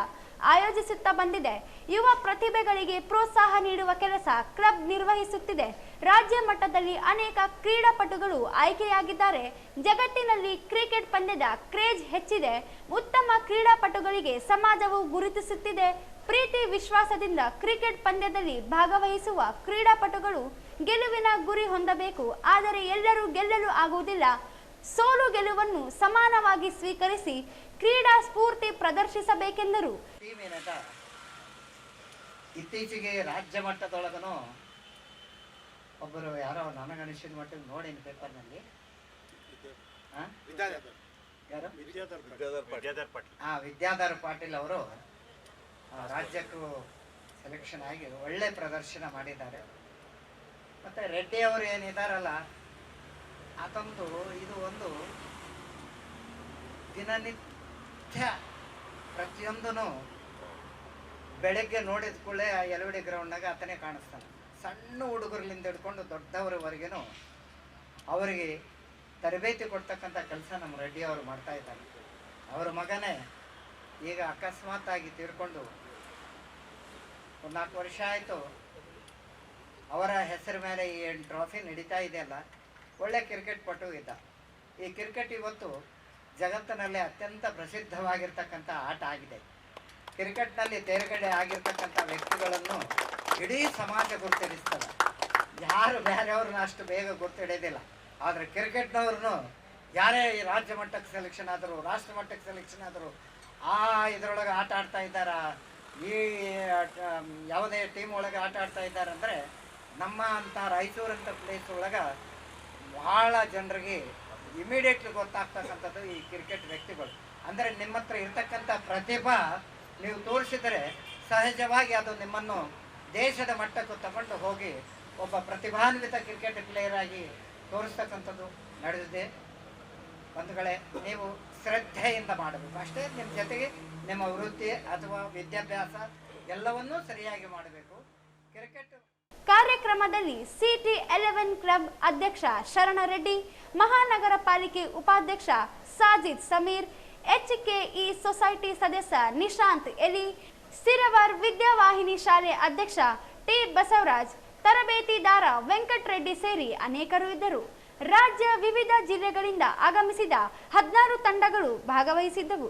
ಆಯೋಜಿಸುತ್ತಾ ಬಂದಿದೆ. ಯುವ ಪ್ರತಿಭೆಗಳಿಗೆ ಪ್ರೋತ್ಸಾಹ ನೀಡುವ ಕೆಲಸ ಕ್ಲಬ್ ನಿರ್ವಹಿಸುತ್ತಿದೆ. ರಾಜ್ಯ ಮಟ್ಟದಲ್ಲಿ ಅನೇಕ ಕ್ರೀಡಾಪಟುಗಳು ಆಯ್ಕೆಯಾಗಿದ್ದಾರೆ. ಜಗತ್ತಿನಲ್ಲಿ ಕ್ರಿಕೆಟ್ ಪಂದ್ಯದ ಕ್ರೇಜ್ ಹೆಚ್ಚಿದೆ. ಉತ್ತಮ ಕ್ರೀಡಾಪಟುಗಳಿಗೆ ಸಮಾಜವು ಗುರುತಿಸುತ್ತಿದೆ. ಪ್ರೀತಿ ವಿಶ್ವಾಸದಿಂದ ಕ್ರಿಕೆಟ್ ಪಂದ್ಯದಲ್ಲಿ ಭಾಗವಹಿಸುವ ಕ್ರೀಡಾಪಟುಗಳು ಗೆಲುವಿನ ಗುರಿ ಹೊಂದಬೇಕು. ಆದರೆ ಎಲ್ಲರೂ ಗೆಲ್ಲಲು ಆಗುವುದಿಲ್ಲ. ಸೋಲು ಗೆಲುವನ್ನು ಸಮಾನವಾಗಿ ಸ್ವೀಕರಿಸಿ ಕ್ರೀಡಾ ಸ್ಫೂರ್ತಿ ಪ್ರದರ್ಶಿಸಬೇಕೆಂದರು. ಇತ್ತೀಚೆಗೆ ರಾಜ್ಯ ಮಟ್ಟದೊಳಗನು ಒಬ್ಬರು ಯಾರೋ ನನಗನಿಸಿದ ಮಟ್ಟಿಗೆ ನೋಡೀನಿ ಪೇಪರ್ನಲ್ಲಿ, ಯಾರು ವಿದ್ಯಾಧರ್ ಪಾಟೀಲ್ ಅವರು ರಾಜ್ಯಕ್ಕೂ ಸೆಲೆಕ್ಷನ್ ಆಗಿ ಒಳ್ಳೆ ಪ್ರದರ್ಶನ ಮಾಡಿದ್ದಾರೆ. ಮತ್ತು ರೆಡ್ಡಿ ಅವರು ಏನಿದಾರಲ್ಲ ಅದೊಂದು ಇದು ಒಂದು ದಿನನಿತ್ಯ ಪ್ರತಿಯೊಂದೂ ಬೆಳಗ್ಗೆ ನೋಡಿದ ಕೂಡಲೇ ಆ ಎಲ್ವಿಡಿ ಗ್ರೌಂಡ್ನಾಗ ಆತನೇ ಕಾಣಿಸ್ತಾನೆ. ಸಣ್ಣ ಹುಡುಗರ್ಲಿಂದ ಹಿಡ್ಕೊಂಡು ದೊಡ್ಡವರವರೆಗೂ ಅವರಿಗೆ ತರಬೇತಿ ಕೊಡ್ತಕ್ಕಂಥ ಕೆಲಸ ನಮ್ಮ ರೆಡ್ಡಿ ಅವರು ಮಾಡ್ತಾ ಇದ್ದಾರೆ. ಅವರ ಮಗನೇ ಈಗ ಅಕಸ್ಮಾತ್ ಆಗಿ ತೀರ್ಕೊಂಡು ಒಂದು 4 ವರ್ಷ ಆಯಿತು. ಅವರ ಹೆಸರು ಮೇಲೆ ಈ ಟ್ರಾಫಿ ನಡೀತಾ ಇದೆಯಲ್ಲ, ಒಳ್ಳೆ ಕ್ರಿಕೆಟ್ ಪಟು ಇದ್ದ. ಈ ಕ್ರಿಕೆಟ್ ಇವತ್ತು ಜಗತ್ತಿನಲ್ಲೇ ಅತ್ಯಂತ ಪ್ರಸಿದ್ಧವಾಗಿರ್ತಕ್ಕಂಥ ಆಟ ಆಗಿದೆ. ಕ್ರಿಕೆಟ್ನಲ್ಲಿ ತೇರ್ಗಡೆ ಆಗಿರ್ತಕ್ಕಂಥ ವ್ಯಕ್ತಿಗಳನ್ನು ಇಡೀ ಸಮಾಜ ಗುರುತಿಸ್ತದೆ. ಯಾರು ಬೇರೆಯವ್ರನ್ನ ಅಷ್ಟು ಬೇಗ ಗುರ್ತಿಡೋದಿಲ್ಲ. ಆದರೆ ಕ್ರಿಕೆಟ್ನವ್ರನ್ನು ಯಾರೇ ಈ ರಾಜ್ಯ ಮಟ್ಟಕ್ಕೆ ಸೆಲೆಕ್ಷನ್ ಆದರು, ರಾಷ್ಟ್ರ ಮಟ್ಟಕ್ಕೆ ಸೆಲೆಕ್ಷನ್ ಆದರು, ಇದರೊಳಗೆ ಆಟ ಆಡ್ತಾ ಇದ್ದಾರ, ಈ ಯಾವುದೇ ಟೀಮ್ ಒಳಗೆ ಆಟ ಆಡ್ತಾ ಇದ್ದಾರೆ ಅಂದರೆ ನಮ್ಮ ಅಂತ ರಾಯಚೂರಂಥ ಪ್ಲೇಸ್ ಒಳಗೆ ಭಾಳ ಜನರಿಗೆ ಇಮಿಡಿಯೇಟ್ಲಿ ಗೊತ್ತಾಗ್ತಕ್ಕಂಥದ್ದು ಈ ಕ್ರಿಕೆಟ್ ವ್ಯಕ್ತಿಗಳು. ಅಂದರೆ ನಿಮ್ಮ ಹತ್ರ ಇರ್ತಕ್ಕಂಥ ಪ್ರತಿಭಾ ನೀವು ತೋರಿಸಿದರೆ ಸಹಜವಾಗಿ ಅದು ನಿಮ್ಮನ್ನು ದೇಶದ ಮಟ್ಟಕ್ಕೆ ತಗೊಂಡು ಹೋಗಿ ಒಬ್ಬ ಪ್ರತಿಭಾನ್ವಿತ ಕ್ರಿಕೆಟ್ ಪ್ಲೇಯರ್ ಆಗಿ ತೋರಿಸ್ತಕ್ಕಂಥದ್ದು ನಡೆದಿದೆ. ಬಂಧುಗಳೇ, ನೀವು ಶ್ರದ್ಧೆಯಿಂದ ಮಾಡಬೇಕು ಅಷ್ಟೇ. ನಿಮ್ಮ ಜೊತೆಗೆ ನಿಮ್ಮ ವೃತ್ತಿ ಅಥವಾ ವಿದ್ಯಾಭ್ಯಾಸ ಎಲ್ಲವನ್ನೂ ಸರಿಯಾಗಿ ಮಾಡಬೇಕು. ಕ್ರಿಕೆಟ್ ಕಾರ್ಯಕ್ರಮದಲ್ಲಿ CT11 ಕ್ಲಬ್ ಅಧ್ಯಕ್ಷ ಶರಣ ರೆಡ್ಡಿ, ಮಹಾನಗರ ಪಾಲಿಕೆ ಉಪಾಧ್ಯಕ್ಷ ಸಾಜಿದ್ ಸಮೀರ್, HKE ಸೊಸೈಟಿ ಸದಸ್ಯ ನಿಶಾಂತ್ ಎಲಿ, ಸಿರವಾರ್ ವಿದ್ಯಾವಾಹಿನಿ ಶಾಲೆ ಅಧ್ಯಕ್ಷ T ಬಸವರಾಜ್, ತರಬೇತಿದಾರ ವೆಂಕಟರೆಡ್ಡಿ ಸೇರಿ ಅನೇಕರು ಇದ್ದರು. ರಾಜ್ಯ ವಿವಿಧ ಜಿಲ್ಲೆಗಳಿಂದ ಆಗಮಿಸಿದ 16 ತಂಡಗಳು ಭಾಗವಹಿಸಿದ್ದವು.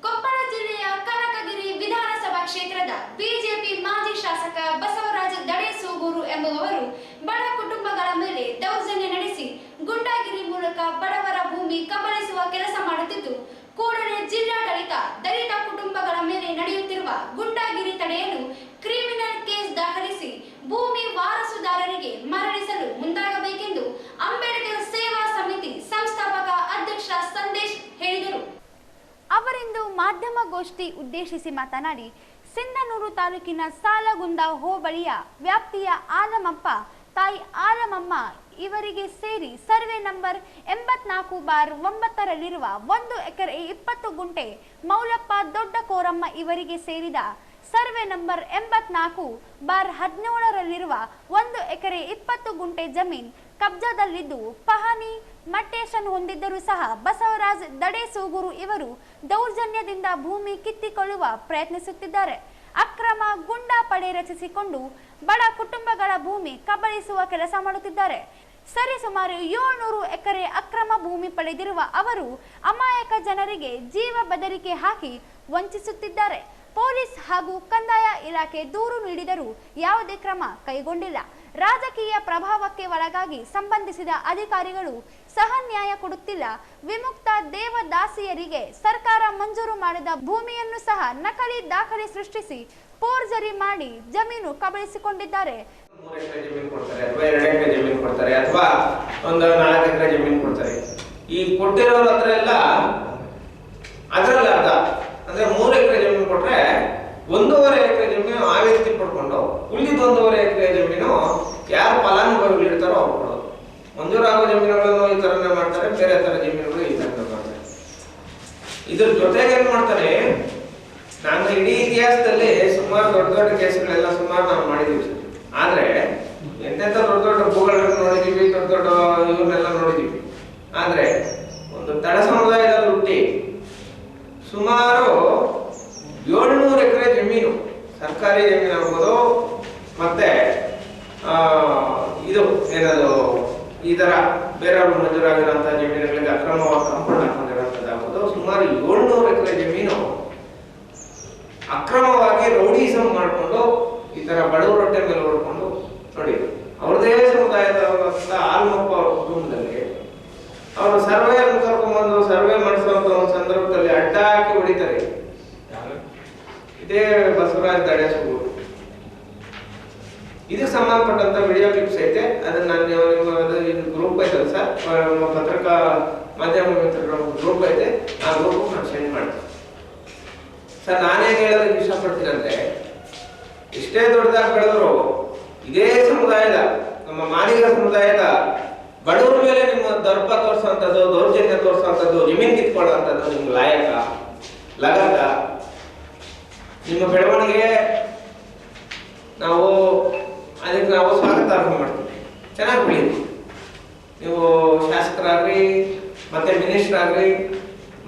ಕೊಪ್ಪಳ ಜಿಲ್ಲೆಯ ಕನಕಗಿರಿ ವಿಧಾನಸಭಾ ಕ್ಷೇತ್ರದ ಬಿಜೆಪಿ ಮಾಜಿ ಶಾಸಕ ಬಸವರಾಜ ದಡೇಸೂಗೂರು ಎಂಬುವವರು ಬಡ ಕುಟುಂಬಗಳ ಮೇಲೆ ದೌರ್ಜನ್ಯ ನಡೆಸಿ ಗುಂಡಾಗಿರಿ ಮೂಲಕ ಬಡವರ ಭೂಮಿ ಕಬಳಿಸುವ ಕೆಲಸ ಮಾಡುತ್ತಿದ್ದು, ಕೂಡಲೇ ಜಿಲ್ಲಾಡಳಿತ ದಲಿತ ಕುಟುಂಬಗಳ ಮೇಲೆ ನಡೆಯುತ್ತಿರುವ ಗುಂಡಾಗಿರಿ ತಡೆಯಲು ಕ್ರಿಮಿನಲ್ ಕೇಸ್ ದಾಖಲಿಸಿ ಭೂಮಿ ವಾರಸುದಾರರಿಗೆ ಮರಳಿಸಲು ಮುಂದಾಗಬೇಕೆಂದು ಅಂಬೇಡ್ಕರ್ ಸೇವಾ ಸಮಿತಿ ಸಂಸ್ಥಾಪಕ ಅಧ್ಯಕ್ಷ ಸಂದೇಶ್ ಹೇಳಿದರು. ಅವರಿಂದು ಮಾಧ್ಯಮಗೋಷ್ಠಿ ಉದ್ದೇಶಿಸಿ ಮಾತನಾಡಿ, ಸಿಂಧನೂರು ತಾಲೂಕಿನ ಸಾಲಗುಂದ ಹೋಬಳಿಯ ವ್ಯಾಪ್ತಿಯ ಆಲಮಪ್ಪ, ತಾಯಿ ಆಲಮಮ್ಮ ಇವರಿಗೆ ಸೇರಿ ಸರ್ವೆ ನಂಬರ್ 84/9ರಲ್ಲಿರುವ 1 ಎಕರೆ 20 ಗುಂಟೆ, ಮೌಲಪ್ಪ ದೊಡ್ಡ ಕೋರಮ್ಮ ಇವರಿಗೆ ಸೇರಿದ ಸರ್ವೆ ನಂಬರ್ 84/17ರಲ್ಲಿರುವ 1 ಎಕರೆ 20 ಗುಂಟೆ ಜಮೀನ್ ಕಬ್ಜಾದಲ್ಲಿದ್ದು ಪಹಣಿ ಮಟ್ಟೇಶನ್ ಹೊಂದಿದ್ದರೂ ಸಹ ಬಸವರಾಜ್ ದಡೇಸೂಗೂರು ಇವರು ದೌರ್ಜನ್ಯದಿಂದ ಭೂಮಿ ಕಿತ್ತಿಕೊಳ್ಳುವ ಪ್ರಯತ್ನಿಸುತ್ತಿದ್ದಾರೆ. ಅಕ್ರಮ ಗುಂಡಾ ಪಡೆ ರಚಿಸಿಕೊಂಡು ಬಡ ಕುಟುಂಬಗಳ ಭೂಮಿ ಕಬಳಿಸುವ ಕೆಲಸ ಮಾಡುತ್ತಿದ್ದಾರೆ. ಸರಿಸುಮಾರು 700 ಎಕರೆ ಅಕ್ರಮ ಭೂಮಿ ಪಡೆದಿರುವ ಅವರು ಅಮಾಯಕ ಜನರಿಗೆ ಜೀವ ಬೆದರಿಕೆ ಹಾಕಿ ವಂಚಿಸುತ್ತಿದ್ದಾರೆ. ಪೊಲೀಸ್ ಹಾಗೂ ಕಂದಾಯ ಇಲಾಖೆ ದೂರು ನೀಡಿದರೂ ಯಾವುದೇ ಕ್ರಮ ಕೈಗೊಂಡಿಲ್ಲ. ರಾಜಕೀಯ ಪ್ರಭಾವಕ್ಕೆ ಒಳಗಾಗಿ ಸಂಬಂಧಿಸಿದ ಅಧಿಕಾರಿಗಳು ಸಹ ನ್ಯಾಯ ಕೊಡುತ್ತಿಲ್ಲ. ವಿಮುಕ್ತ ದೇವದಾಸಿಯರಿಗೆ ಸರ್ಕಾರ ಮಂಜೂರು ಮಾಡಿದ ಭೂಮಿಯನ್ನು ಸಹ ನಕಲಿ ದಾಖಲೆ ಸೃಷ್ಟಿಸಿ ಫೋರ್ಜರಿ ಮಾಡಿ ಜಮೀನು ಕಬಳಿಸಿಕೊಂಡಿದ್ದಾರೆ. 3 ಎಕರೆ ಜಮೀನು ಕೊಡ್ತಾರೆ ಅಥವಾ 2 ಎಕರೆ ಜಮೀನು ಕೊಡ್ತಾರೆ ಅಥವಾ ಒಂದು 4 ಎಕರೆ ಜಮೀನು ಕೊಡ್ತಾರೆ. ಈ ಕೊಟ್ಟಿರೋರ ಹತ್ರ ಎಲ್ಲ ಅದರಲ್ಲಿ ಅರ್ಧ ಅಂದ್ರೆ 3 ಎಕರೆ ಜಮೀನು ಕೊಟ್ರೆ 1.5 ಎಕರೆ ಜಮೀನು ಆ ವ್ಯಕ್ತಿ ಪಡ್ಕೊಂಡು ಉಳಿದ 1.5 ಎಕರೆ ಜಮೀನು ಯಾರು ಫಲಾನುಭವಿಗಳು ಇರ್ತಾರೋ ಅವ್ರು ಕೊಡೋದು. ಮಂಜೂರಾಗೋ ಜಮೀನುಗಳನ್ನು ಈ ತರನೇ ಮಾಡ್ತಾರೆ, ಬೇರೆ ತರ ಜಮೀನುಗಳು ಈ ತರ ಮಾಡ್ತಾರೆ. ಇದ್ರ ಜೊತೆಗೆ ಏನ್ ಮಾಡ್ತಾರೆ, ನಾನು ಇಡೀ ಇತಿಹಾಸದಲ್ಲಿ ಸುಮಾರು ದೊಡ್ಡ ದೊಡ್ಡ ಕೇಸುಗಳೆಲ್ಲ ಸುಮಾರು ನಾವು ಮಾಡಿದೀವಿ. ಆದ್ರೆ ಎಂತೆಂತ ದೊಡ್ಡ ದೊಡ್ಡ ಭೂಗಳನ್ನ ನೋಡಿದೀವಿ, ದೊಡ್ಡ ದೊಡ್ಡ ಇವನ್ನೆಲ್ಲ ನೋಡಿದೀವಿ. ಆದ್ರೆ ಒಂದು ತಡ ಸಮುದಾಯದಲ್ಲಿ ಹುಟ್ಟಿ ಸುಮಾರು 700 ಎಕರೆ ಜಮೀನು, ಸರ್ಕಾರಿ ಜಮೀನು ಆಗ್ಬೋದು, ಮತ್ತೆ ಇದು ಏನದು ಈ ತರ ಬೇರೆಯವರು ಮಂಜೂರಾಗಿರುವಂತಹ ಜಮೀನುಗಳಿಗೆ ಅಕ್ರಮವಾಗಿ ಕಾಂಪೌಂಡ್ ಹಾಕೊಂಡಿರುವಂತದ್ದಾಗ್ಬೋದು, ಸುಮಾರು 700 ಎಕರೆ ಜಮೀನು ಅಕ್ರಮವಾಗಿ ರೌಡಿಸಂ ಮಾಡಿಕೊಂಡು ಈ ತರ ಬಡವರ ಹೊಟ್ಟೆ ಮೇಲೆ ಹೊಡ್ಕೊಂಡು ನೋಡಿ. ಅವ್ರದೇ ಸಮುದಾಯದ ಆಲ್ಮಪ್ಪ ಅವ್ರ ಕುಟುಂಬದಲ್ಲಿ ಅವರು ಸರ್ವೆ ಕರ್ಕೊಂಡ್ಬಂದು ಸರ್ವೆ ಮಾಡಿಸುವಂತ ಒಂದು ಸಂದರ್ಭದಲ್ಲಿ ಅಡ್ಡ ಹಾಕಿ ಹೊಡಿತಾರೆ. ಇದೇ ಬಸವರಾಜ್ ದಡೆ ಸೂಗೂರು. ಇದಕ್ಕೆ ಸಂಬಂಧಪಟ್ಟಂತ ವಿಡಿಯೋ ಕ್ಲಿಪ್ಸ್ ಐತೆ, ಅದನ್ನ ನಿಮ್ಮ ಗ್ರೂಪ್ ಐತಲ್ಲ ಸರ್, ಪತ್ರಿಕಾ ಮಾಧ್ಯಮ ಮಿತ್ರರ ಗ್ರೂಪ್ ಐತೆ, ಆ ಗ್ರೂಪ್ ನಾನು ಸೆಂಡ್ ಮಾಡ್ತೀನಿ ಸರ್. ನಾನೇನು ಹೇಳೋದಕ್ಕೆ ಇಷ್ಟಪಡ್ತೀನಿ ಅಂದ್ರೆ, ಎಷ್ಟೇ ದೊಡ್ಡದಾಗಿ ಬೆಳೆದ್ರು ಇದೇ ಸಮುದಾಯದ, ನಮ್ಮ ಮಾದಿಗ ಸಮುದಾಯದ ಬಡವರ ಮೇಲೆ ನಿಮ್ಮ ದರ್ಪ ತೋರಿಸುವಂಥದ್ದು, ದೌರ್ಜನ್ಯ ತೋರಿಸುವಂಥದ್ದು, ಜಮೀನು ಕಿತ್ಕೊಳ್ಳುವಂಥದ್ದು ನಿಮ್ಗೆ ಲಾಯಕ ಲಗತ್ತ? ನಿಮ್ಮ ಬೆಳವಣಿಗೆ ಅದಕ್ಕೆ ನಾವು ಸ್ವಾಗತ ಮಾಡ್ತೀವಿ. ಚೆನ್ನಾಗಿ ಬೆಳೀರಿ. ನೀವು ಶಾಸಕರಾಗ್ರಿ, ಮತ್ತೆ ಮಿನಿಸ್ಟರ್ ಆಗ್ರಿ,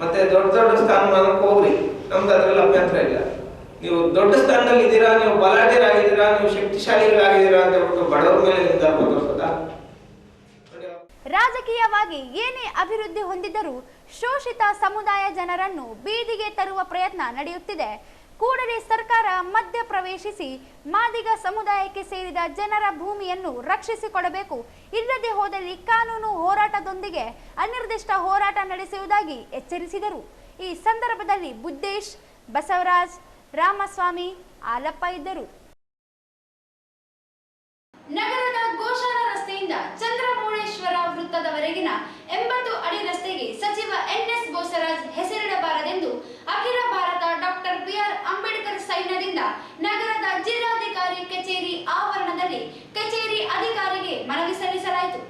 ಮತ್ತೆ ದೊಡ್ಡ ದೊಡ್ಡ ಸ್ಥಾನಮಾನಕ್ಕೆ ಹೋಗ್ರಿ, ನಮ್ದು ಅದ್ರಲ್ಲಿ ಅಭ್ಯಂತರ ಇಲ್ಲ. ನೀವು ದೊಡ್ಡ ಸ್ಥಾನದಲ್ಲಿ ಇದ್ದೀರಾ, ನೀವು ಬಲಾಢ್ಯರಾಗಿದ್ದೀರಾ, ನೀವು ಶಕ್ತಿಶಾಲಿಗಳಾಗಿದ್ದೀರಾ ಅಂತ ಹೇಳ್ಬಿಟ್ಟು ಬಡವರ ಮೇಲೆ ನಿಮ್ಮ ದರ್ಪ ತೋರಿಸೋದಾ? ರಾಜಕೀಯವಾಗಿ ಏನೇ ಅಭಿವೃದ್ಧಿ ಹೊಂದಿದ್ದರೂ ಶೋಷಿತ ಸಮುದಾಯ ಜನರನ್ನು ಬೀದಿಗೆ ತರುವ ಪ್ರಯತ್ನ ನಡೆಯುತ್ತಿದೆ. ಕೂಡಲೇ ಸರ್ಕಾರ ಮಧ್ಯ ಪ್ರವೇಶಿಸಿ ಮಾದಿಗ ಸಮುದಾಯಕ್ಕೆ ಸೇರಿದ ಜನರ ಭೂಮಿಯನ್ನು ರಕ್ಷಿಸಿಕೊಡಬೇಕು. ಇಲ್ಲದೆ ಹೋದಲ್ಲಿ ಕಾನೂನು ಹೋರಾಟದೊಂದಿಗೆ ಅನಿರ್ದಿಷ್ಟ ಹೋರಾಟ ನಡೆಸುವುದಾಗಿ ಎಚ್ಚರಿಸಿದರು. ಈ ಸಂದರ್ಭದಲ್ಲಿ ಬುದ್ದೇಶ್, ಬಸವರಾಜ್, ರಾಮಸ್ವಾಮಿ, ಆಲಪ್ಪ ಇದ್ದರು. ನಗರದ ಗೋಶಾಲ ರಸ್ತೆಯಿಂದ ಚಂದ್ರಮೌಳೇಶ್ವರ ವೃತ್ತದವರೆಗಿನ 80 ಅಡಿ ರಸ್ತೆಗೆ ಸಚಿವ ಎನ್ಎಸ್ ಬೋಸರಾಜ್ ಹೆಸರಿಡಬಾರದೆಂದು ಅಖಿಲ ಭಾರತ ಡಾಕ್ಟರ್ ಬಿಆರ್ ಅಂಬೇಡ್ಕರ್ ಸೈನ್ಯದಿಂದ ನಗರದ ಜಿಲ್ಲಾಧಿಕಾರಿ ಕಚೇರಿ ಆವರಣದಲ್ಲಿ ಕಚೇರಿ ಅಧಿಕಾರಿಗೆ ಮನವಿ ಸಲ್ಲಿಸಲಾಯಿತು.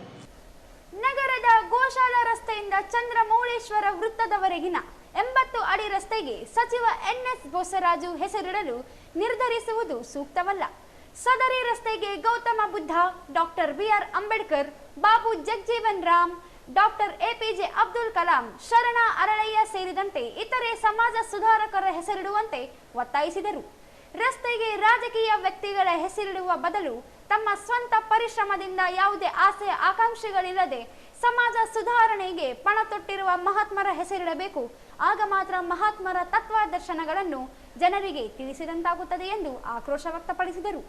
ನಗರದ ಗೋಶಾಲ ರಸ್ತೆಯಿಂದ ಚಂದ್ರಮೌಳೇಶ್ವರ ವೃತ್ತದವರೆಗಿನ 80 ಅಡಿ ರಸ್ತೆಗೆ ಸಚಿವ ಎನ್ಎಸ್ ಬೋಸರಾಜು ಹೆಸರಿಡಲು ನಿರ್ಧರಿಸುವುದು ಸೂಕ್ತವಲ್ಲ. ಸದರಿ ರಸ್ತೆಗೆ Gautama Buddha, doctor BR Ambedkar, Babu Jagjivan Ram, doctor APJ Abdul Kalam, Sharana Aralayya ಸೇರಿದಂತೆ ಇತರೆ ಸಮಾಜ ಸುಧಾರಕರ ಹೆಸರಿಡುವಂತೆ ಒತ್ತಾಯಿಸಿದರು. ರಸ್ತೆಗೆ ರಾಜಕೀಯ ವ್ಯಕ್ತಿಗಳ ಹೆಸರಿಡುವ ಬದಲು ತಮ್ಮ ಸ್ವಂತ ಪರಿಶ್ರಮದಿಂದ ಯಾವುದೇ ಆಸೆ ಆಕಾಂಕ್ಷೆಗಳಿಲ್ಲದೆ ಸಮಾಜ ಸುಧಾರಣೆಗೆ ಪಣ ತೊಟ್ಟಿರುವ ಮಹಾತ್ಮರ ಹೆಸರಿಡಬೇಕು. ಆಗ ಮಾತ್ರ ಮಹಾತ್ಮರ ತತ್ವಾದರ್ಶನಗಳನ್ನು ಜನರಿಗೆ ತಿಳಿಸಿದಂತಾಗುತ್ತದೆ ಎಂದು ಆಕ್ರೋಶ ವ್ಯಕ್ತಪಡಿಸಿದರು.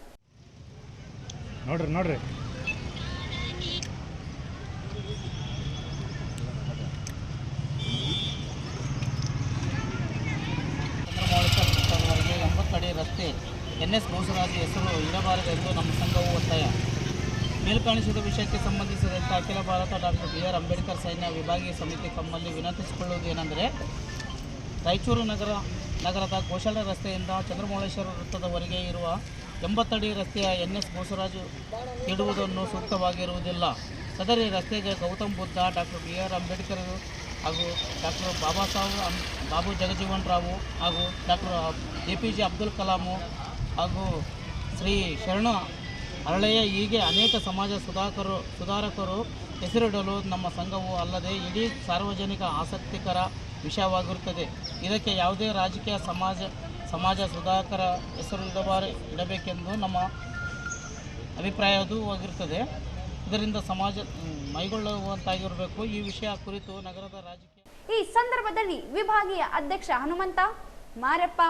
ನೋಡ್ರಿ ಚಂದ್ರಮೌಳೇಶ್ವರ 80 ಅಡಿ ರಸ್ತೆ ಎನ್ಎಸ್ ಬೋಸರಾಜ್ ಹೆಸರು ಇಡಬಾರದೆಂದು ನಮ್ಮ ಸಂಘವು ಒತ್ತಾಯ. ಮೇಲ್ಕಾಣಿಸಿದ ವಿಷಯಕ್ಕೆ ಸಂಬಂಧಿಸಿದಂತೆ ಅಖಿಲ ಭಾರತ ಡಾಕ್ಟರ್ ಬಿಆರ್ ಅಂಬೇಡ್ಕರ್ ಸೈನ್ಯ ವಿಭಾಗೀಯ ಸಮಿತಿ ತಮ್ಮಲ್ಲಿ ವಿನಂತಿಸಿಕೊಳ್ಳುವುದೇನೆಂದರೆ, ರಾಯಚೂರು ನಗರದ ಗೋಶಾಲ ರಸ್ತೆಯಿಂದ ಚಂದ್ರಮೌಳೇಶ್ವರ ವೃತ್ತದವರೆಗೆ ಇರುವ 80 ಅಡಿ ರಸ್ತೆಯ ಎನ್ಎಸ್ ಬೋಸರಾಜು ಇಡುವುದನ್ನು ಸೂಕ್ತವಾಗಿರುವುದಿಲ್ಲ. ಸದರಿ ರಸ್ತೆಗೆ ಗೌತಮ್ ಬುದ್ಧ, ಡಾಕ್ಟರ್ ಬಿಆರ್ ಅಂಬೇಡ್ಕರ್ ಹಾಗೂ ಡಾಕ್ಟರ್ ಬಾಬು ಜಗಜೀವನ್ ರಾವು ಹಾಗೂ ಡಾಕ್ಟರ್ ಎಪಿಜೆ ಅಬ್ದುಲ್ ಕಲಾಮು ಹಾಗೂ ಶ್ರೀ ಶರಣ ಅರಳಯ್ಯ ಹೀಗೆ ಅನೇಕ ಸಮಾಜ ಸುಧಾರಕರು ಹೆಸರಿಡಲು ನಮ್ಮ ಸಂಘವು ಅಲ್ಲದೆ ಇಡೀ ಸಾರ್ವಜನಿಕ ಆಸಕ್ತಿಕರ ವಿಷಯವಾಗಿರುತ್ತದೆ. ಇದಕ್ಕೆ ಯಾವುದೇ ರಾಜಕೀಯ ಸಮಾಜ ಸುಧಾರಕರ ಹೆಸರು ಇಡಬೇಕೆಂದು ನಮ್ಮ ಅಭಿಪ್ರಾಯವೂ ಆಗಿರುತ್ತದೆ. ಇದರಿಂದ ಸಮಾಜ ಮೈಗೊಳ್ಳುವಂತಾಗಿರಬೇಕು. ಈ ವಿಷಯ ಕುರಿತು ನಗರದ ರಾಜಕೀಯ ಈ ಸಂದರ್ಭದಲ್ಲಿ ವಿಭಾಗೀಯ ಅಧ್ಯಕ್ಷ ಹನುಮಂತ, ಮಾರಪ್ಪ,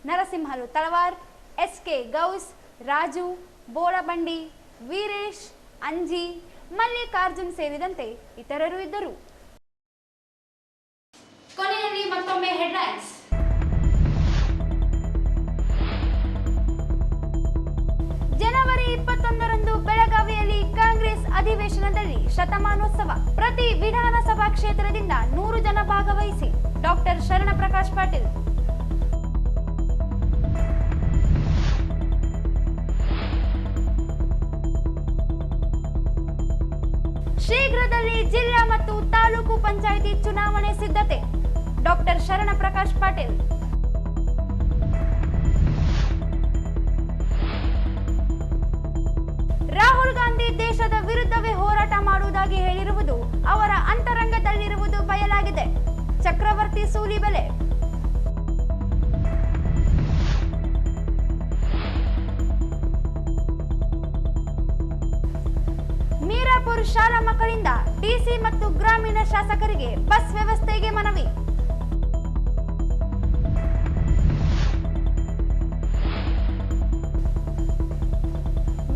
ನರಸಿಂಹಲು ತಳವಾರ್, ಎಸ್ಕೆ ಗೌಸ್, ರಾಜು, ಬೋಳಬಂಡಿ, ವೀರೇಶ್, ಅಂಜಿ, ಮಲ್ಲಿಕಾರ್ಜುನ್ ಸೇರಿದಂತೆ ಇತರರು ಇದ್ದರು. ಕೊನೆಯಲ್ಲಿ ಮತ್ತೊಮ್ಮೆ ಹೆಡ್ಲೈನ್ಸ್. ಜನವರಿ 21ರಂದು ಬೆಳಗಾವಿಯಲ್ಲಿ ಕಾಂಗ್ರೆಸ್ ಅಧಿವೇಶನದಲ್ಲಿ ಶತಮಾನೋತ್ಸವ. ಪ್ರತಿ ವಿಧಾನಸಭಾ ಕ್ಷೇತ್ರದಿಂದ 100 ಜನ ಭಾಗವಹಿಸಿ. ಡಾಕ್ಟರ್ ಶರಣ ಪ್ರಕಾಶ್ ಪಾಟೀಲ್. ಶೀಘ್ರದಲ್ಲಿ ಜಿಲ್ಲಾ ಮತ್ತು ತಾಲೂಕು ಪಂಚಾಯಿತಿ ಚುನಾವಣೆ ಸಿದ್ಧತೆ. ಡಾಕ್ಟರ್ ಶರಣ ಪ್ರಕಾಶ್ ಪಾಟೀಲ್. ರಾಹುಲ್ ಗಾಂಧಿ ದೇಶದ ವಿರುದ್ಧವೇ ಹೋರಾಟ ಮಾಡುವುದಾಗಿ ಹೇಳಿರುವುದು ಅವರ ಅಂತರಂಗದಲ್ಲಿರುವುದು ಬಯಲಾಗಿದೆ. ಚಕ್ರವರ್ತಿ ಸೂಲಿಬೆಲೆ. ಮೀರಾಪುರ ಶಾಲಾ ಮಕ್ಕಳಿಂದ ಡಿಸಿ ಮತ್ತು ಗ್ರಾಮೀಣ ಶಾಸಕರಿಗೆ ಬಸ್ ವ್ಯವಸ್ಥೆಗೆ ಮನವಿ.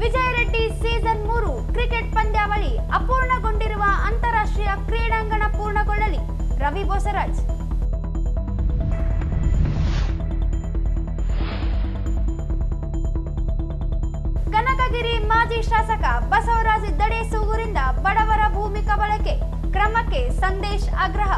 ವಿಜಯ ರೆಡ್ಡಿ ಸೀಸನ್ 3 ಕ್ರಿಕೆಟ್ ಪಂದ್ಯಾವಳಿ ಅಪೂರ್ಣಗೊಂಡಿರುವ ಅಂತಾರಾಷ್ಟ್ರೀಯ ಕ್ರೀಡಾಂಗಣ ಪೂರ್ಣಗೊಳ್ಳಲಿ. ರವಿ ಬೋಸರಾಜ್. ಮಾಜಿ ಶಾಸಕ ಬಸವರಾಜ ದಡೇಸೂಗೂರಿಂದ ಬಡವರ ಭೂಮಿ ಕಬಳಕೆ ಕ್ರಮಕ್ಕೆ ಸಂದೇಶ್ ಆಗ್ರಹ.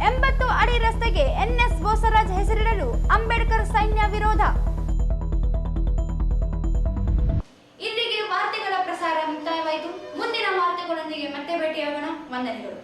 80 ಅಡಿ ರಸ್ತೆಗೆ NS ಬೋಸರಾಜ್ ಹೆಸರಿಡಲು ಅಂಬೇಡ್ಕರ್ ಸೈನ್ಯ ವಿರೋಧ. ಇಲ್ಲಿಗೆ ವಾರ್ತೆಗಳ ಪ್ರಸಾರ ಮುಕ್ತಾಯವಾಯಿತು. ಮುಂದಿನ ವಾರ್ತೆಗಳೊಂದಿಗೆ ಮತ್ತೆ ಭೇಟಿಯಾಗೋಣ. ವಂದನೆಗಳು.